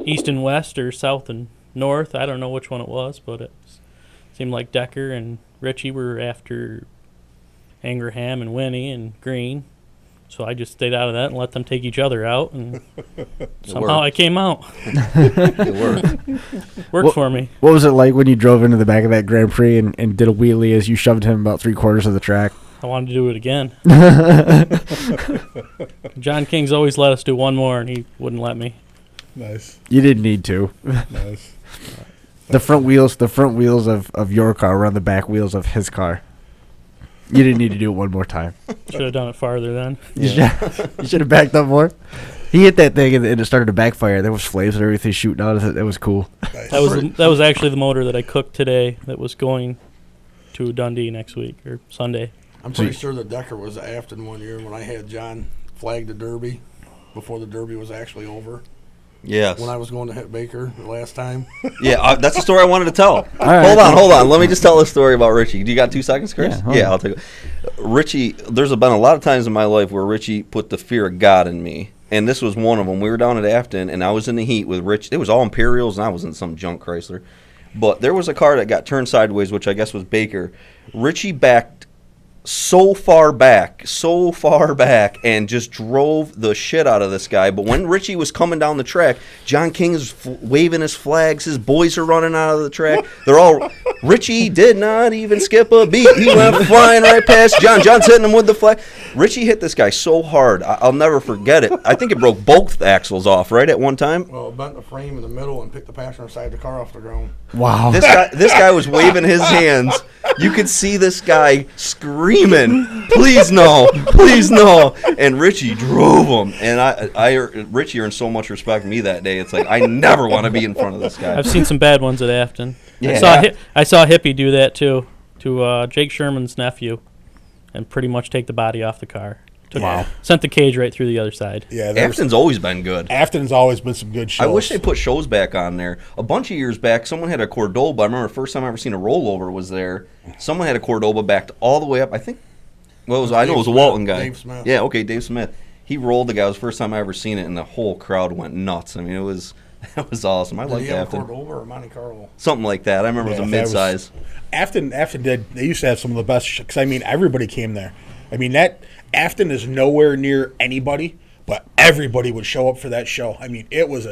east and west or south and north. I don't know which one it was, but it seemed like Decker and Richie were after Angerham and Winnie and Green. So I just stayed out of that and let them take each other out, and somehow I came out. It worked. Worked for me. What was it like when you drove into the back of that Grand Prix and did a wheelie as you shoved him about 3/4 of the track? I wanted to do it again. John King's always let us do one more, and he wouldn't let me. Nice. You didn't need to. Nice. The front wheels of your car were on the back wheels of his car. You didn't need to do it one more time. Should have done it farther then. Yeah. You should have backed up more. He hit that thing and it started to backfire. There was flames and everything shooting out of it. That was cool. Nice. That was actually the motor that I cooked today that was going to Dundee next week or Sunday. I'm pretty sure that Decker was at Afton one year when I had John flag the Derby before the Derby was actually over. Yes. When I was going to hit Baker the last time. Yeah, that's the story I wanted to tell. right. Hold on. Let me just tell a story about Richie. Do you got 2 seconds, Chris? Yeah, I'll take it. Richie, there's been a lot of times in my life where Richie put the fear of God in me, and this was one of them. We were down at Afton, and I was in the heat with Rich. It was all Imperials, and I was in some junk Chrysler. But there was a car that got turned sideways, which I guess was Baker. Richie backed so far back, and just drove the shit out of this guy. But when Richie was coming down the track, John King is waving his flags. His boys are running out of the track. They're all, Richie did not even skip a beat. He went flying right past John. John's hitting him with the flag. Richie hit this guy so hard, I'll never forget it. I think it broke both axles off right at one time. Well, it bent the frame in the middle and picked the passenger side of the car off the ground. Wow. This guy was waving his hands. You could see this guy screaming, "Please no, please no!" And Richie drove him. And Richie earned so much respect from me that day. It's like I never want to be in front of this guy. I've seen some bad ones at Afton. Yeah. I saw Hippie do that too to Jake Sherman's nephew, and pretty much take the body off the car. Sent the cage right through the other side. Yeah, Afton's always been good. Afton's always been some good shows. I wish they put shows back on there. A bunch of years back, someone had a Cordoba. I remember the first time I ever seen a rollover was there. Someone had a Cordoba backed all the way up. I think. Well, I know it was a Walton guy. Dave Smith. Yeah, okay, Dave Smith. He rolled the guy. It was the first time I ever seen it, and the whole crowd went nuts. I mean, that was awesome. I Did liked he have a Afton. Cordoba or a Monte Carlo? Something like that. I remember it was a mid-size. Afton did. They used to have some of the best. Because I mean, everybody came there. I mean, that Afton is nowhere near anybody, but everybody would show up for that show. I mean, it was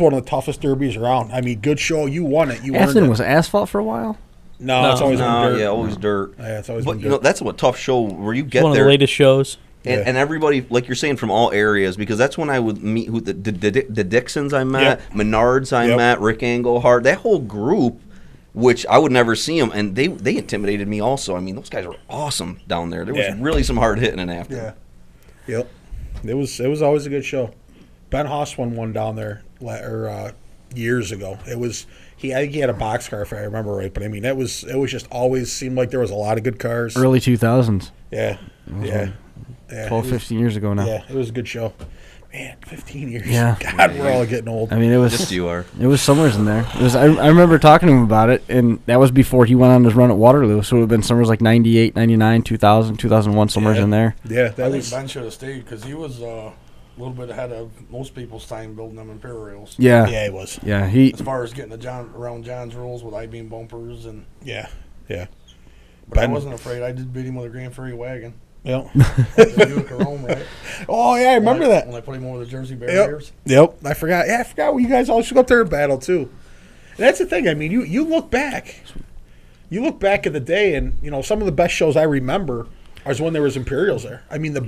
one of the toughest derbies around. I mean, good show. You won it. You earned Afton it. was asphalt for a while? No, it's always been dirt. Yeah, always dirt. Yeah, it's always But been you know, dirt. that's what tough show where you get One of there. the latest shows. And everybody, like you're saying, from all areas, because that's when I would meet the Dixons I met, Menards I met, Rick Engelhart, that whole group, which I would never see them, and they intimidated me also. I mean, those guys were awesome down there. There was really some hard hitting in Afton. Yeah. Yep. It was always a good show. Ben Haas won one down there years ago. I think he had a boxcar if I remember right, but I mean it was just always seemed like there was a lot of good cars. Early 2000s. Yeah. Yeah. 12, 15 years ago now. Yeah, it was a good show. Man, 15 years. Yeah. God, we're all getting old. I mean, it was Just you are. It was somewhere in there. I remember talking to him about it, and that was before he went on his run at Waterloo. So it would have been summers like 98, 99, 2000, 2001, somewhere in there. Yeah, I that think was. Ben should have stayed because he was a little bit ahead of most people's time building them Imperials. Yeah. Yeah, it was. Yeah, As far as getting around John's rules with I-beam bumpers and. Yeah. But I Ben- wasn't afraid. I did beat him with a Grand Prix wagon. Yep. The Buick Rome, right? Oh yeah, I remember that. When I put him over the Jersey barriers. Yep. I forgot. Yeah, I forgot. You guys always go up there and battle too. And that's the thing. I mean, you look back. You look back at the day, and you know some of the best shows I remember is when there was Imperials there. I mean, the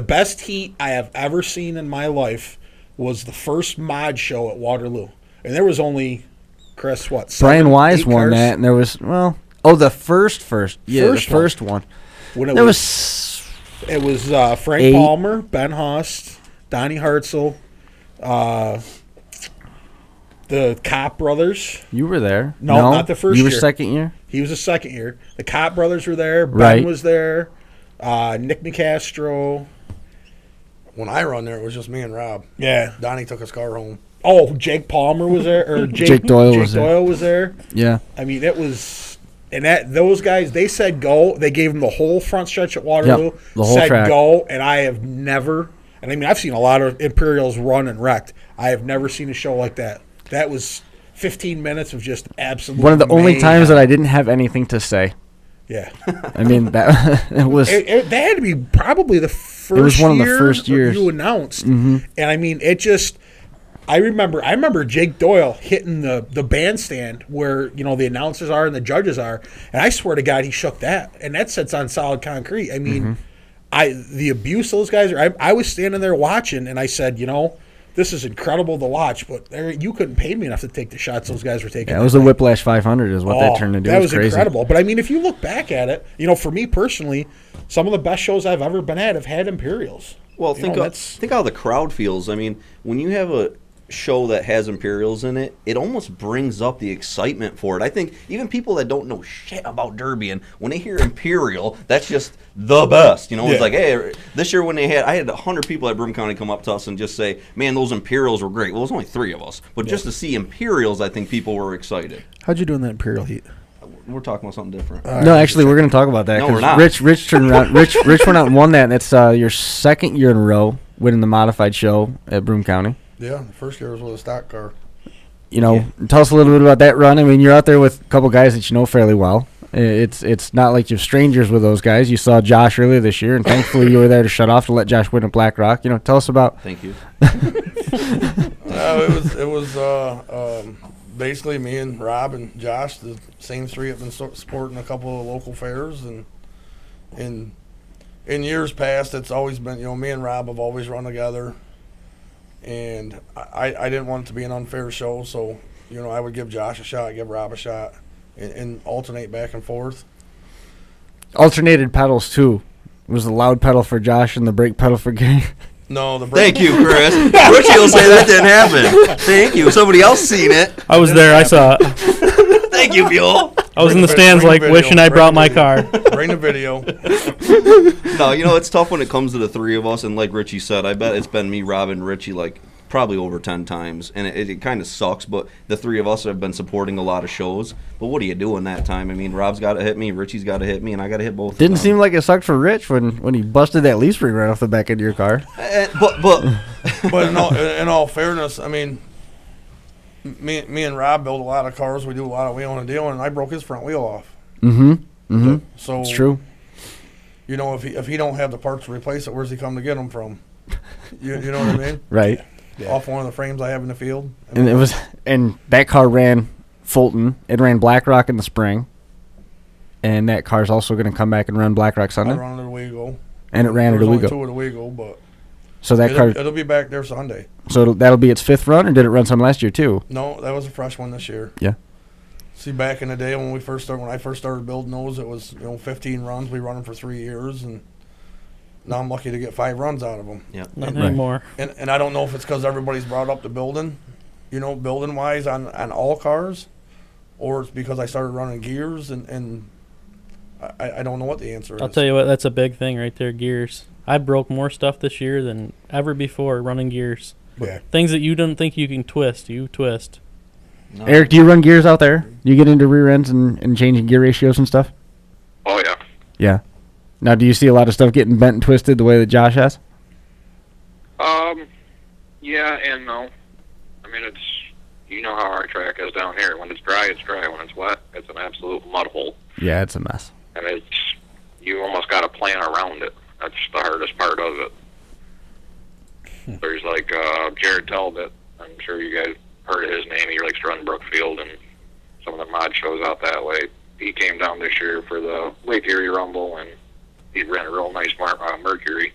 best heat I have ever seen in my life was the first mod show at Waterloo, and there was only Chris what Brian 7, Wise 8 won cars? that, and there was the first. Yeah, First the first one. When it There was Frank 8. Palmer, Ben Haas, Donnie Hartzell, the Kopp brothers. You were there. No, not the first You were year. second year. He was the second year. The Kopp brothers were there. Ben Right. was there. Nick Nicastro. When I run there, it was just me and Rob. Yeah. Donnie took his car home. Oh, Jake Palmer was there. Or Jake Doyle was there. was there. Yeah. I mean, it was And those guys, they said go. They gave them the whole front stretch at Waterloo. Yep, the whole said track. go, and I have never. And I mean, I've seen a lot of Imperials run and wrecked. I have never seen a show like that. That was 15 minutes of just absolute. One of the only mayhem. times that I didn't have anything to say. Yeah, I mean, that it was. that had to be probably the first. It was one of the first years you announced, Mm-hmm. and I mean, it just. I remember Jake Doyle hitting the bandstand where the announcers are and the judges are, and I swear to God he shook that, and that sits on solid concrete. I mean, the abuse those guys are. I was standing there watching, and I said, this is incredible to watch, but you couldn't pay me enough to take the shots those guys were taking. Yeah, it was a Whiplash 500 is what that turned into. That It was crazy. incredible. But I mean, if you look back at it, for me personally, some of the best shows I've ever been at have had Imperials. Well, think how the crowd feels. I mean, when you have a show that has Imperials in it, it almost brings up the excitement for it. I think even people that don't know shit about Derby, and when they hear Imperial, that's just the best. It's like, hey, this year when I had 100 people at Broome County come up to us and just say, man, those Imperials were great. Well, there's only 3 of us, but just to see Imperials, I think people were excited. How'd you do in that Imperial heat? We're talking about something different. No, actually, we're going to talk about that. No, 'cause we're not. Rich turned around. Rich went out and won that, and it's your second year in a row winning the modified show at Broome County. Yeah, the first year was with a stock car. Tell us a little bit about that run. I mean, you're out there with a couple guys that you know fairly well. It's not like you're strangers with those guys. You saw Josh earlier this year, and thankfully you were there to shut off to let Josh win at Black Rock. Tell us about. Thank you. It was basically me and Rob and Josh, the same 3 have been supporting a couple of local fairs, and in years past, it's always been me and Rob have always run together. And I didn't want it to be an unfair show, so I would give Josh a shot, give Rob a shot, and alternate back and forth. Alternated pedals too. It was the loud pedal for Josh and the brake pedal for Gary. No, the brake. Thank you, Chris. Richie will say that didn't happen. Thank you. Somebody else seen it. I was there. I saw it. Thank you, Buell. I was in the stands like wishing I brought my car. Bring the video. No, it's tough when it comes to the 3 of us, and like Richie said, I bet it's been me, Rob, and Richie like probably over 10 times, and it kind of sucks, but the 3 of us have been supporting a lot of shows. But what do you do in that time? I mean, Rob's got to hit me, Richie's got to hit me, and I got to hit both. Didn't seem like it sucked for Rich when he busted that leaf spring right off the back end of your car. But in all fairness, I mean, me and Rob build a lot of cars. We do a lot of wheeling and dealing, and I broke his front wheel off. So It's true. If he don't have the parts to replace it, where's he come to get them from? You know what I mean? Right. Off one of the frames I have in the field. And that car ran Fulton. It ran Black Rock in the spring. And that car's also going to come back and run Black Rock Sunday. I run it a Wego. And it ran at a There's Wego. only 2 at a Wego, but So that car. it'll be back there Sunday. So that'll be its 5th run, or did it run some last year too? No, that was a fresh one this year. Yeah. See, back in the day when I first started building those, it was 15 runs. We run them for 3 years, and now I'm lucky to get 5 runs out of them. Yeah. Not Right. anymore. And I don't know if it's because everybody's brought up to building, building wise on all cars, or it's because I started running gears, and I don't know what the answer is. I'll tell you what, that's a big thing right there, gears. I broke more stuff this year than ever before running gears. Yeah. Things that you don't think you can twist, you twist. No. Eric, do you run gears out there? Do you get into rear ends and changing gear ratios and stuff? Oh yeah. Yeah. Now, do you see a lot of stuff getting bent and twisted the way that Josh has? Yeah and no. I mean, how our track is down here. When it's dry, it's dry. When it's wet, it's an absolute mud hole. Yeah, it's a mess. And you almost got to plan around it. That's the hardest part of it. There's like Jared Talbot. I'm sure you guys heard of his name. He likes to run Brookfield and some of the mod shows out that way. He came down this year for the Lake Erie Rumble, and he ran a real nice Mercury,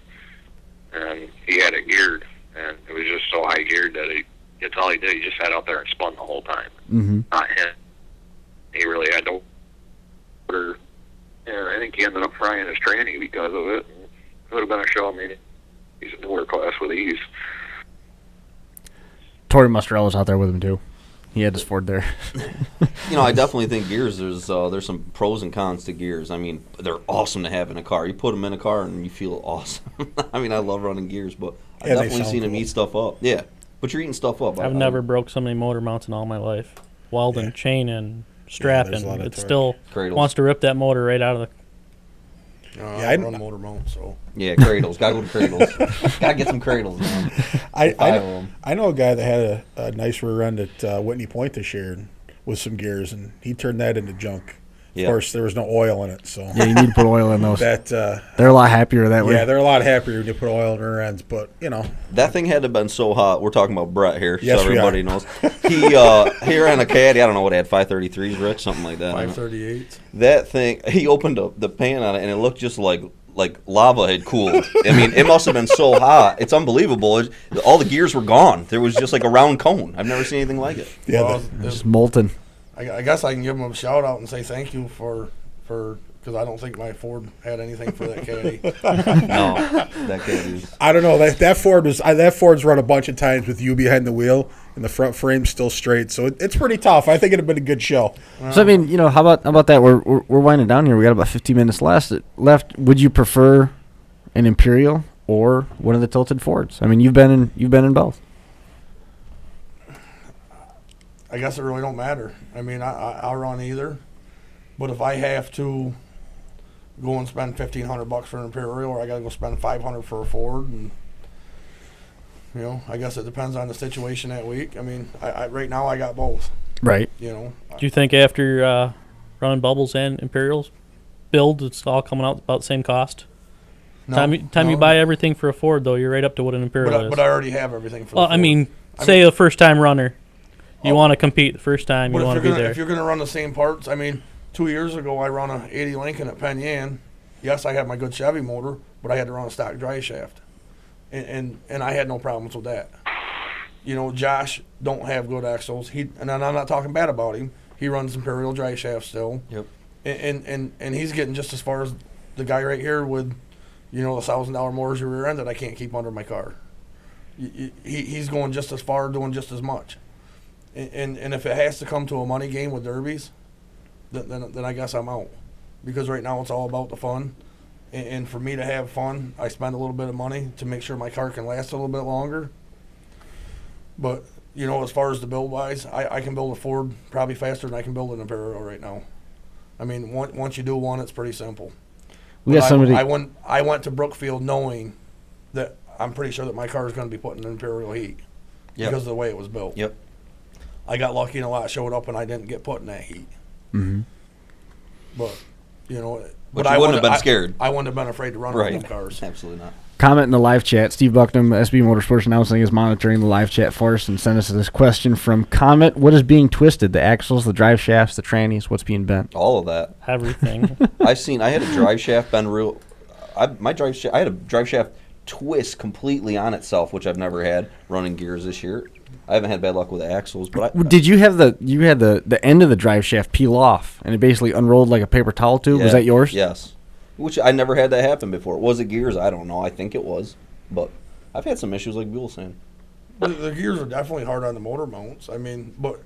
and he had it geared, and it was just so high geared that that's all he did. He just sat out there and spun the whole time. Mm-hmm. Not him. He really had to order, and I think he ended up frying his tranny because of it. It would have been a show. I mean, he's in the work class with ease. Tori Mustrell was out there with him too. He had his Ford there. I definitely think gears, there's some pros and cons to gears. I mean, they're awesome to have in a car. You put them in a car and you feel awesome. I mean, I love running gears, but I've definitely seen them eat stuff up. Yeah, but you're eating stuff up. I've never broke so many motor mounts in all my life. Welding, chaining, strapping. there's a lot of It torque. still Cradles. wants to rip that motor right out of the. Yeah, I I- run motor mount, so Yeah, cradles. Gotta go to cradles. Gotta get some cradles, man. I 5 of know, 'em. I know a guy that had a nice rear end at Whitney Point this year with some gears, and he turned that into junk. Of Yeah. course, there was no oil in it, so Yeah, you need to put oil in those. that They're a lot happier that way. yeah, they're a lot happier when you put oil in rear ends. But That thing had to have been so hot. We're talking about Brett here, Yes, so we everybody are. knows. He ran a caddy. I don't know what it had, 533s, Rich, something like that. 538. That thing, he opened up the pan on it, and it looked just like lava had cooled. I mean, it must have been so hot. It's unbelievable. All the gears were gone. There was just like a round cone. I've never seen anything like it. yeah, Well, Just molten. I guess I can give them a shout out and say thank you for because I don't think my Ford had anything for that caddy. No, that caddy is. I don't know that Ford's run a bunch of times with you behind the wheel and the front frame's still straight, so it's pretty tough. I think it'd have been a good show. So I mean, how about that? We're winding down here. We got about 15 minutes left. Would you prefer an Imperial or one of the tilted Fords? I mean, you've been in both. I guess it really don't matter. I mean, I'll run either, but if I have to go and spend $1,500 for an Imperial, or I got to go spend $500 for a Ford, and I guess it depends on the situation that week. I mean, I right now I got both. Right. Do you think after running Bubbles and Imperials build, it's all coming out about the same cost? Time you buy everything for a Ford, though, you're right up to what an Imperial is. But I already have everything for. Well, the I Ford. mean, say a first-time runner. You want to compete the first time. You But want to be there. if you're going to run the same parts, I mean, 2 years ago I run a 80 Lincoln at Penn Yan. Yes, I had my good Chevy motor, but I had to run a stock drive shaft, and I had no problems with that. Josh don't have good axles. And I'm not talking bad about him. He runs Imperial drive shaft still. Yep. And he's getting just as far as the guy right here with, $1,000 motors rear end that I can't keep under my car. He's going just as far, doing just as much. And if it has to come to a money game with derbies, then I guess I'm out. Because right now it's all about the fun. And for me to have fun, I spend a little bit of money to make sure my car can last a little bit longer. But, as far as the build-wise, I can build a Ford probably faster than I can build an Imperial right now. I mean, once you do one, it's pretty simple. We got somebody. I went to Brookfield knowing that I'm pretty sure that my car is going to be put in an Imperial heat because of the way it was built. Yep. I got lucky and a lot showed up and I didn't get put in that heat. Mhm. But, But you I wouldn't have been scared. I wouldn't have been afraid to run Right. with them cars. Absolutely not. Comment in the live chat. Steve Bucknam, SB Motorsports Announcing, is monitoring the live chat for us and sent us this question from Comment. What is being twisted? The axles, the drive shafts, the trannies? What's being bent? All of that. Everything. I had a drive shaft bend real. I had a drive shaft twist completely on itself, which I've never had running gears this year. I haven't had bad luck with the axles, but Did you have the end of the drive shaft peel off and it basically unrolled like a paper towel tube? Was that yours? Yes. Which I never had that happen before. Was it gears? I don't know. I think it was, but I've had some issues like Buell was saying. The gears are definitely hard on the motor mounts. I mean, but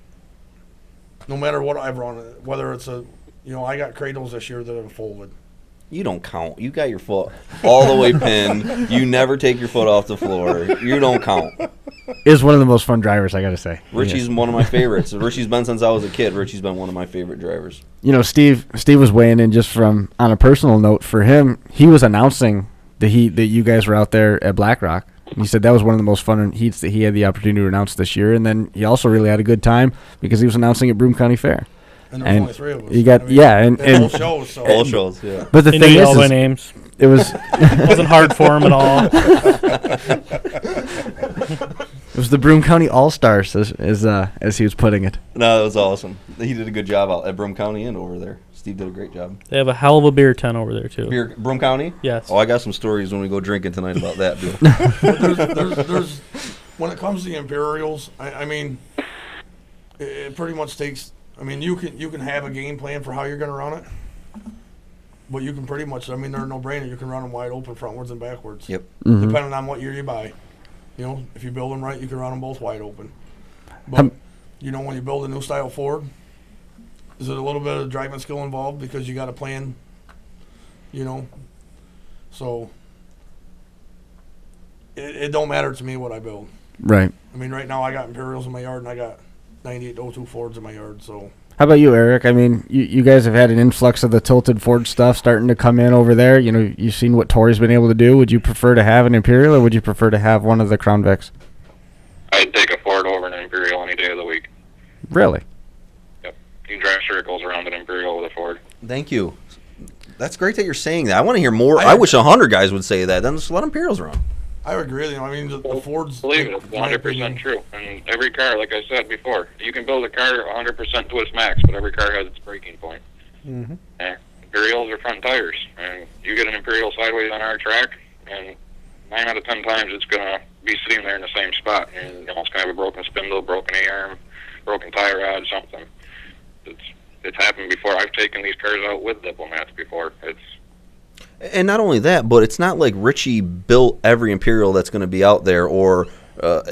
no matter what I've run, whether it's I got cradles this year that have folded. You don't count. You got your foot all the way pinned. You never take your foot off the floor. You don't count. Is one of the most fun drivers, I got to say. Richie's one of my favorites. Richie's been since I was a kid. Richie's been one of my favorite drivers. Steve was weighing in just from on a personal note. For him, he was announcing the heat that you guys were out there at Black Rock. And he said that was one of the most fun heats that he had the opportunity to announce this year. And then he also really had a good time because he was announcing at Broome County Fair. And there's only three of us. You got and whole shows. So. All shows, yeah. But the He thing knew is, all their names. it was It wasn't hard for him at all. it was the Broome County All Stars as he was putting it. No, that was awesome. He did a good job out at Broome County and over there. Steve did a great job. They have a hell of a beer tent over there, too. Broome County? Yes. Oh, I got some stories when we go drinking tonight about that, Bill. there's when it comes to the Imperials, I mean, it pretty much takes. I mean, you can have a game plan for how you're going to run it, but you can pretty much. I mean, they're no brainer. You can run them wide open, frontwards and backwards. Yep. Mhm. Depending on what year you buy. If you build them right, you can run them both wide open. But when you build a new style Ford, is it a little bit of driving skill involved because you got to plan? So it don't matter to me what I build. Right. I mean, right now I got Imperials in my yard and I got 9802 Fords in my yard. So How about you, Eric? I mean, you guys have had an influx of the tilted Ford stuff starting to come in over there. You know, you've seen what Tori's been able to do. Would you prefer to have an Imperial, or would you prefer to have one of the Crown Vics? I'd take a Ford over an Imperial any day of the week. Really? Yep. You can drive circles around an Imperial with a Ford. Thank you. That's great that you're saying that. I want to hear more. I wish 100 guys would say that. Then just let Imperials run. I would agree with you. I mean, the Fords. Believe it, it's 100% true. And every car, like I said before, you can build a car 100% to its max, but every car has its breaking point. Mm-hmm. And Imperials are front tires. And you get an Imperial sideways on our track, and 9 out of 10 times it's going to be sitting there in the same spot. And you almost kind of have a broken spindle, broken A-arm, broken tie rod, something. It's happened before. I've taken these cars out with diplomats before. And not only that, but it's not like Richie built every Imperial that's going to be out there, or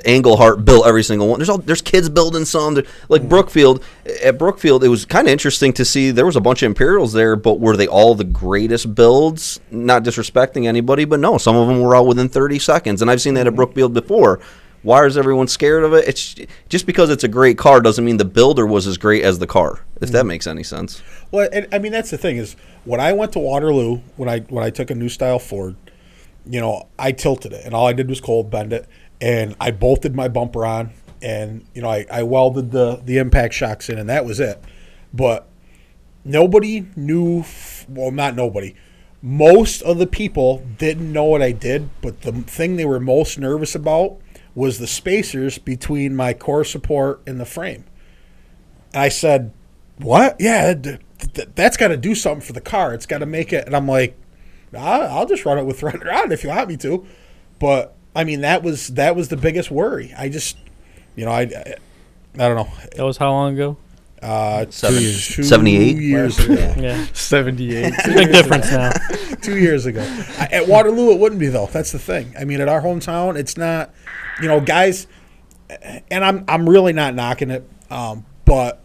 Englehart built every single one. There's kids building some. Like Brookfield. At Brookfield, it was kind of interesting to see there was a bunch of Imperials there, but were they all the greatest builds? Not disrespecting anybody, but no, some of them were out within 30 seconds. And I've seen that at Brookfield before. Why is everyone scared of it? It's just because it's a great car doesn't mean the builder was as great as the car, if that makes any sense. Well, and, I mean, that's the thing is when I went to Waterloo, when I took a new style Ford, you know, I tilted it, and all I did was cold bend it, and I bolted my bumper on, and you know, I welded the impact shocks in, and that was it. But nobody knew. Well, not nobody. Most of the people didn't know what I did, but the thing they were most nervous about was the spacers between my core support and the frame. And I said, what? Yeah, that's got to do something for the car. It's got to make it. And I'm like, I'll just run it with threaded rod if you want me to. But, I mean, that was the biggest worry. I just, you know, I don't know. That was how long ago? 78 years ago. Yeah. 78. It's a big difference now. 2 years ago. At Waterloo, it wouldn't be, though. That's the thing. I mean, at our hometown, it's not, you know, guys, and I'm really not knocking it, but,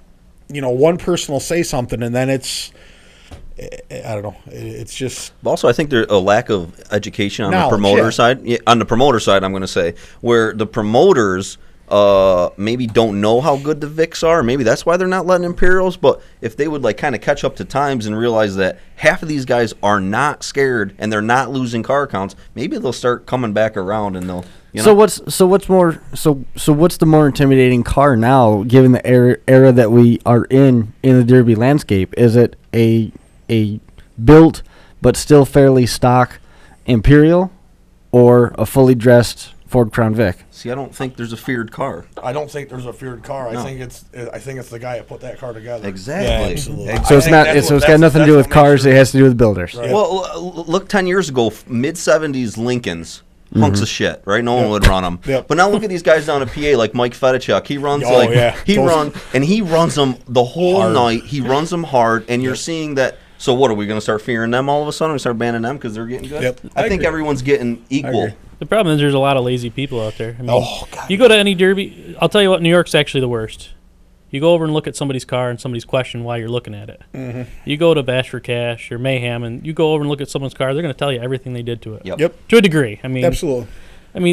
you know, one person will say something, and then it's, I don't know. It's just. Also, I think there's a lack of education on Knowledge, the promoter yeah. side. Yeah, on the promoter side, I'm going to say, where the promoters maybe don't know how good the Vics are. Maybe that's why they're not letting Imperials. But if they would like kind of catch up to times and realize that half of these guys are not scared and they're not losing car counts, maybe they'll start coming back around and they'll. You know? So what's the more intimidating car now, given the era that we are in the Derby landscape? Is it a built but still fairly stock Imperial, or a fully dressed Ford Crown Vic? See, I don't think there's a feared car. I don't think there's a feared car. No. I think it's the guy that put that car together. Exactly. Yeah, absolutely. So it's not. It's got nothing to do with cars. It has to do with builders. Right. Well, look, 10 years ago, mid-'70s Lincolns, hunks of shit, right? No one would run them. Yep. But now look at these guys down at PA, like Mike Fedichuk. He runs he runs them the whole Hard. night. He runs them hard, and you're seeing that. So what, are we going to start fearing them all of a sudden? We start banning them because they're getting good? Yep. I think agree. everyone's getting equal. agree. The problem is there's a lot of lazy people out there. I mean, Oh, God. you go to any Derby, I'll tell you what, New York's actually the worst. You go over and look at somebody's car and somebody's question why you're looking at it. Mm-hmm. You go to Bash for Cash or Mayhem and you go over and look at someone's car, they're going to tell you everything they did to it. Yep. To a degree. I mean, Absolutely.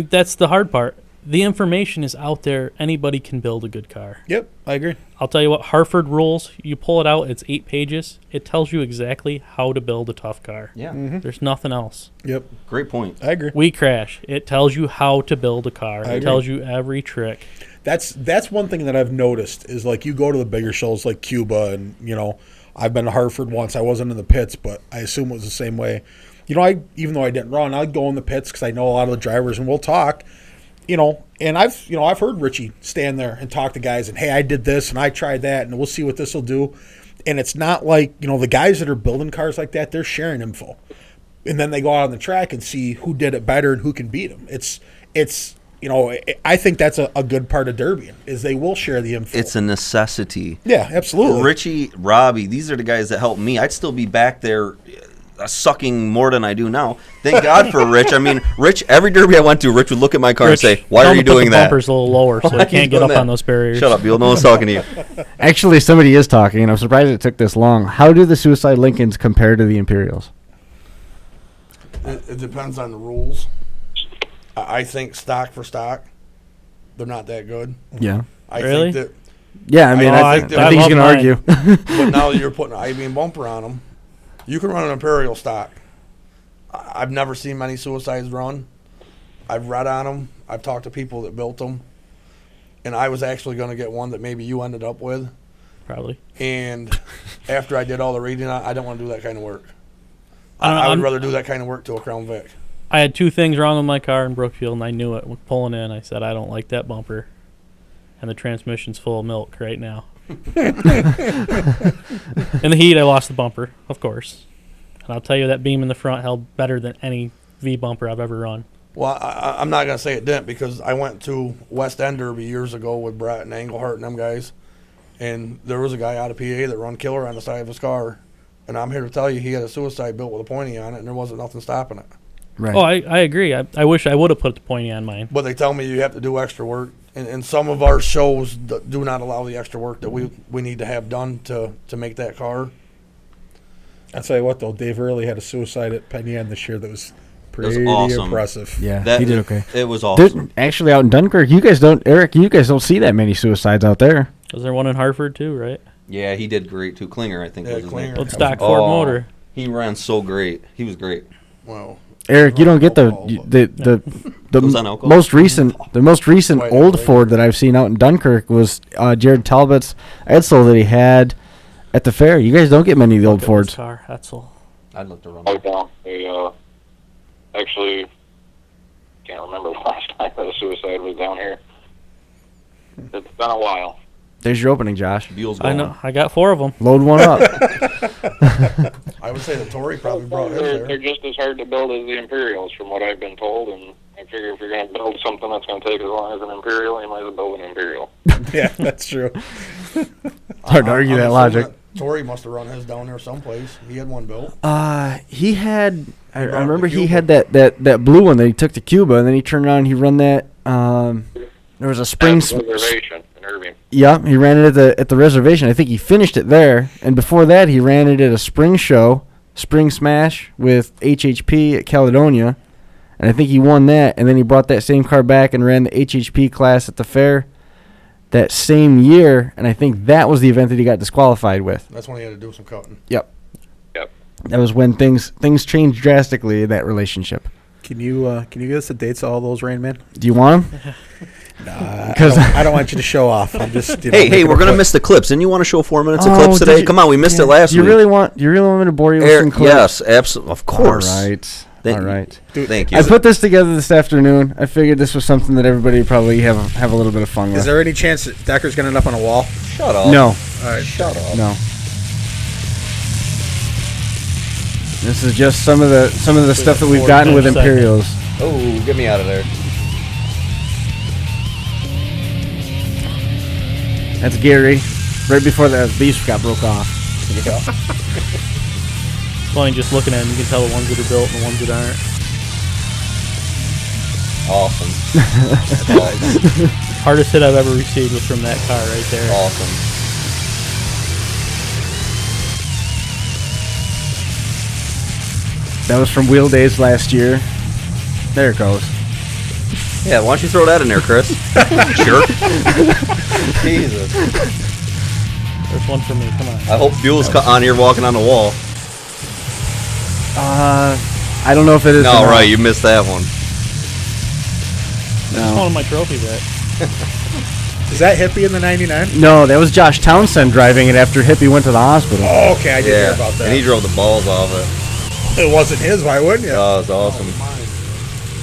that's the hard part. The information is out there. Anybody can build a good car. Yep. I agree. I'll tell you what, Hartford rules, you pull it out, it's 8 pages. It tells you exactly how to build a tough car. Yeah. There's nothing else. Yep. Great point. I agree. We Crash, it tells you how to build a car. I It agree. tells you every trick. That's one thing that I've noticed is like you go to the bigger shows like Cuba, and you know, I've been to Hartford once. I wasn't in the pits, but I assume it was the same way. You know, even though I didn't run, I'd go in the pits because I know a lot of the drivers, and we'll talk. You know, and I've heard Richie stand there and talk to guys, and hey, I did this and I tried that, and we'll see what this will do. And it's not like, you know, the guys that are building cars like that, they're sharing info, and then they go out on the track and see who did it better and who can beat them. It's you know, I think that's a good part of derbying is they will share the info. It's a necessity. Yeah, absolutely. Richie, Robbie, these are the guys that helped me. I'd still be back there sucking more than I do now. Thank God for Rich. I mean, Rich, every derby I went to, Rich would look at my car and say, why are you doing that? The bumper's a little lower, so Why you are you can't get doing up that? on those barriers. Shut up, Buell. No one's talking to you. Actually, somebody is talking, and I'm surprised it took this long. How do the Suicide Lincolns compare to the Imperials? It depends on the rules. I think stock for stock, they're not that good. Yeah. I Really? think that Yeah, I mean, I think think he's love going to mine. argue. But now that you're putting an I-beam bumper on them, you can run an Imperial stock. I've never seen many suicides run. I've read on them. I've talked to people that built them. And I was actually going to get one that maybe you ended up with. Probably. And after I did all the reading, I didn't want to do that kind of work. I don't know, I would I'm- rather do that kind of work to a Crown Vic. I had two things wrong with my car in Brookfield, and I knew it. When pulling in, I said, I don't like that bumper. And the transmission's full of milk right now. In the heat, I lost the bumper, of course. And I'll tell you, that beam in the front held better than any V bumper I've ever run. Well, I'm not going to say it didn't because I went to West End Derby years ago with Brett and Englehart and them guys. And there was a guy out of PA that run killer on the side of his car. And I'm here to tell you he had a suicide built with a pointy on it, and there wasn't nothing stopping it. Right. Oh, I agree. I wish I would have put the pointy on mine. But they tell me you have to do extra work. And some of our shows do not allow the extra work that we need to have done to make that car. I'll tell you what, though, Dave Early had a suicide at Penny End this year that was pretty awesome. impressive. Yeah, he did okay. It was awesome. Dude, actually, out in Dunkirk, Eric, you guys don't see that many suicides out there. Was there one in Hartford, too, right? Yeah, he did great too. Klinger, I think, Yeah, was his name. Klinger. Old stock Ford motor. He ran so great. He was great. Well, Eric, you don't get the Was on alcohol? most recent Wait, old wait. Ford that I've seen out in Dunkirk was Jared Talbot's Edsel that he had at the fair. You guys don't get many of the old Look at Fords. this car, Hetzel. I'd look to run. Oh, down. They actually can't remember the last time that a suicide was down here. It's been a while. There's your opening, Josh. Buell's I going. know. I got 4 of them. Load one up. I would say that Tory probably brought his They're there. just as hard to build as the Imperials, from what I've been told. And I figure if you're going to build something that's going to take as long as an Imperial, you might as well build an Imperial. Yeah, that's true. Hard to argue that logic. Tory must have run his down there someplace. He had one built. He had. I brought remember the he Cuba. had that blue one that he took to Cuba, and then he turned around and he run that. There was a spring. That's reservation in Irving. Yeah, he ran it at the reservation. I think he finished it there, and before that, he ran it at a spring show, Spring Smash with HHP at Caledonia, and I think he won that. And then he brought that same car back and ran the HHP class at the fair that same year, and I think that was the event that he got disqualified with. That's when he had to do some cutting. Yep. Yep. That was when things changed drastically in that relationship. Can you give us the dates of all those, Rain Man? Do you want them? Nah, 'Cause- I don't want you to show off. I'm just Hey, we're gonna miss the clips. And you want to show 4 minutes of Oh, clips did today? you- Come on, we missed it last Do you week. really want me to bore you with some clips? Yes, absolutely. Of course. All right. Thank- All right. Thank you. I put this together this afternoon. I figured this was something that everybody would probably have a little bit of fun with. Is there any chance that Decker's going to end up on a wall? Shut up. No. All right. Shut up. No. This is just some of the stuff that we've gotten with Imperials. Oh, get me out of there. That's Gary. Right before the beast got broke off. Yeah. It's funny just looking at them. You can tell the ones that are built and the ones that aren't. Awesome. That's awesome. Hardest hit I've ever received was from that car right there. Awesome. That was from Wheel Days last year. There it goes. Yeah, why don't you throw that in there, Chris? Jerk. Jesus. There's one for me. Come on. I hope Buell's on here walking on the wall. I don't know if it is. No, or not. right, you missed that one. That's one No. of my trophies, right? Is that Hippie in the 99? No, that was Josh Townsend driving it after Hippie went to the hospital. Oh, okay. I did hear about that. And he drove the balls off it. It wasn't his. Why wouldn't you? Oh, it was awesome.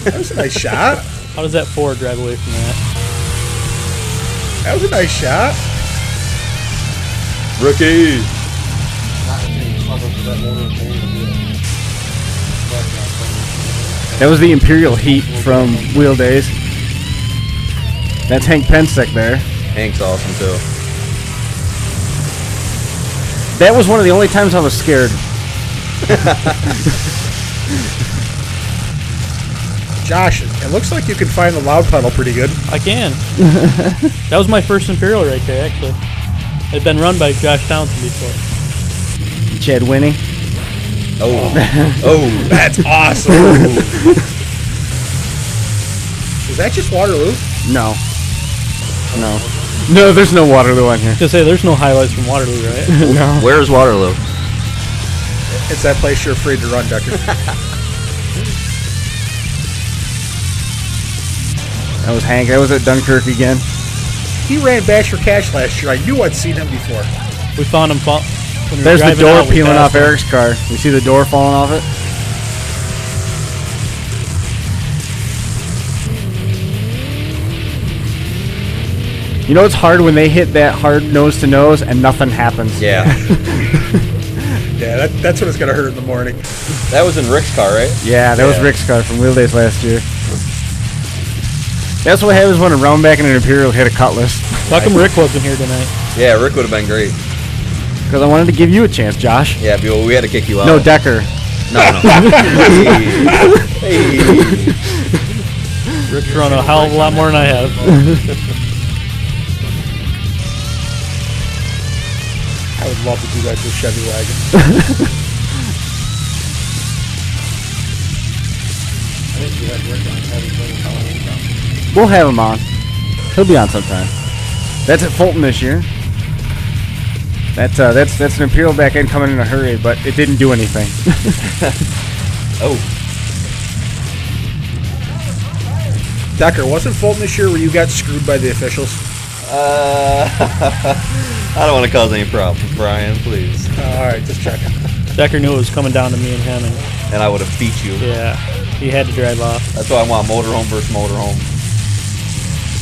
That was a nice shot. How does that Ford drive away from that? That was a nice shot. Rookie. That was the Imperial Heat from Wheel Days. That's Hank Pensick there. Hank's awesome, too. That was one of the only times I was scared. Josh, it looks like you can find the loud pedal pretty good. I can. That was my first Imperial right there, actually. It'd been run by Josh Townsend before. Chad Winnie. Oh. Oh. That's awesome. Is that just Waterloo? No. No. No, there's no Waterloo on here. Just say there's no highlights from Waterloo, right? No. Where's Waterloo? It's that place you're afraid to run, Decker. That was Hank. That was at Dunkirk again. He ran Bash for Cash last year. I knew I'd seen him before. We found him. There's the door peeling off Eric's car. You see the door falling off it? You know it's hard when they hit that hard nose to nose and nothing happens. Yeah. Yeah, that's what it's going to hurt in the morning. That was in Rick's car, right? Yeah, that was Rick's car from Wheel Days last year. That's what happens when a roundback and an Imperial hit a Cutlass. How come Rick wasn't here tonight? Yeah, Rick would have been great. Because I wanted to give you a chance, Josh. Yeah, but we had to kick you out. No, Decker. No. Hey. Rick's run a hell of a lot more than I have. I would love to do that to a Chevy wagon. We'll have him on. He'll be on sometime. That's at Fulton this year. That's an Imperial back end coming in a hurry, but it didn't do anything. Oh. Decker, wasn't Fulton this year where you got screwed by the officials? I don't want to cause any problems, Brian, please. All right, just checking. Decker knew it was coming down to me and him, And I would have beat you. yeah, he had to drive off. That's why I want motorhome versus motorhome.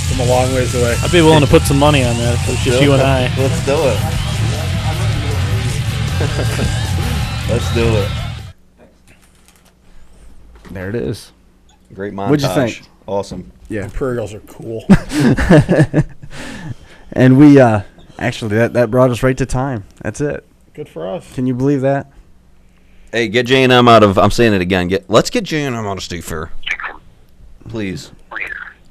From a long ways away. I'd be willing to put some money on that if it was just you and I. Let's do it. Let's do it. There it is. Great montage. What'd you think? Awesome. Yeah. Imperials are cool. And we actually that brought us right to time. That's it. Good for us. Can you believe that? Hey, get J&M out of. I'm saying it again. Let's get J&M out of State Fair, please.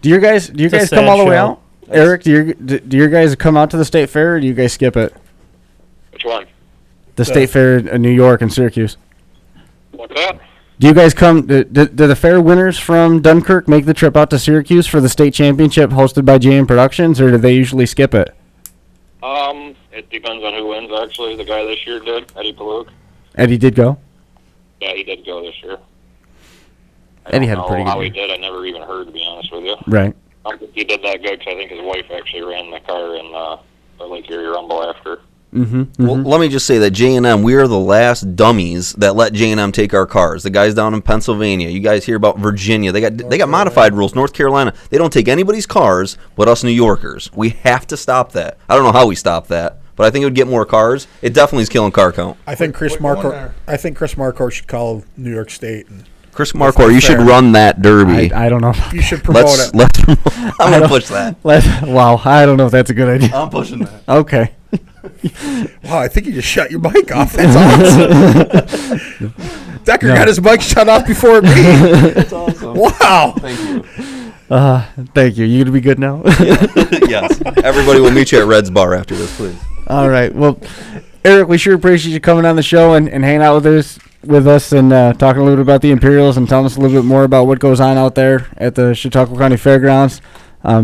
Do you guys a come sad all the way show. out? Eric, do your guys come out to the State Fair, or do you guys skip it? Which one? The State Fair in New York and Syracuse. What's that? Do you guys come? Do the fair winners from Dunkirk make the trip out to Syracuse for the state championship hosted by JM Productions, or do they usually skip it? It depends on who wins, actually. The guy this year did, Eddie Paluk. Eddie did go. Yeah, he did go this year. Eddie had a pretty good how he year. did, I never even heard, to be honest with you. Right. I don't think he did that good because I think his wife actually ran the car in the Lake Erie Rumble after. Well, let me just say that J&M, we are the last dummies that let J&M take our cars. The guys down in Pennsylvania, you guys hear about Virginia. They got modified rules. North Carolina, they don't take anybody's cars but us New Yorkers. We have to stop that. I don't know how we stop that, but I think it would get more cars. It definitely is killing car count. I think Chris What going Marquardt. there? I think Chris Marquardt should call New York State. And Chris Marquardt, you should run that derby. I don't know. you should promote it. I'm going to push that. Wow, I don't know if that's a good idea. I'm pushing that. Okay. Wow, I think you just shut your mic off. That's awesome. Decker got his mic shut off before me. That's awesome. Wow. Thank you. Thank you. You gonna be good now? Yes. Everybody will meet you at Red's Bar after this, please. All right. Well, Eric, we sure appreciate you coming on the show and hanging out with us and talking a little bit about the Imperials and telling us a little bit more about what goes on out there at the Chautauqua County Fairgrounds.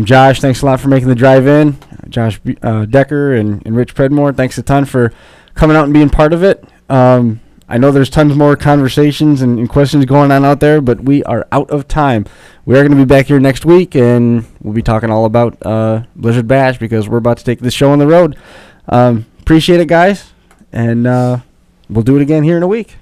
Josh, thanks a lot for making the drive in. Josh Decker and Rich Predmore, thanks a ton for coming out and being part of it. I know there's tons more conversations and questions going on out there, but we are out of time. We are going to be back here next week, and we'll be talking all about Blizzard Bash because we're about to take this show on the road. Appreciate it, guys, and we'll do it again here in a week.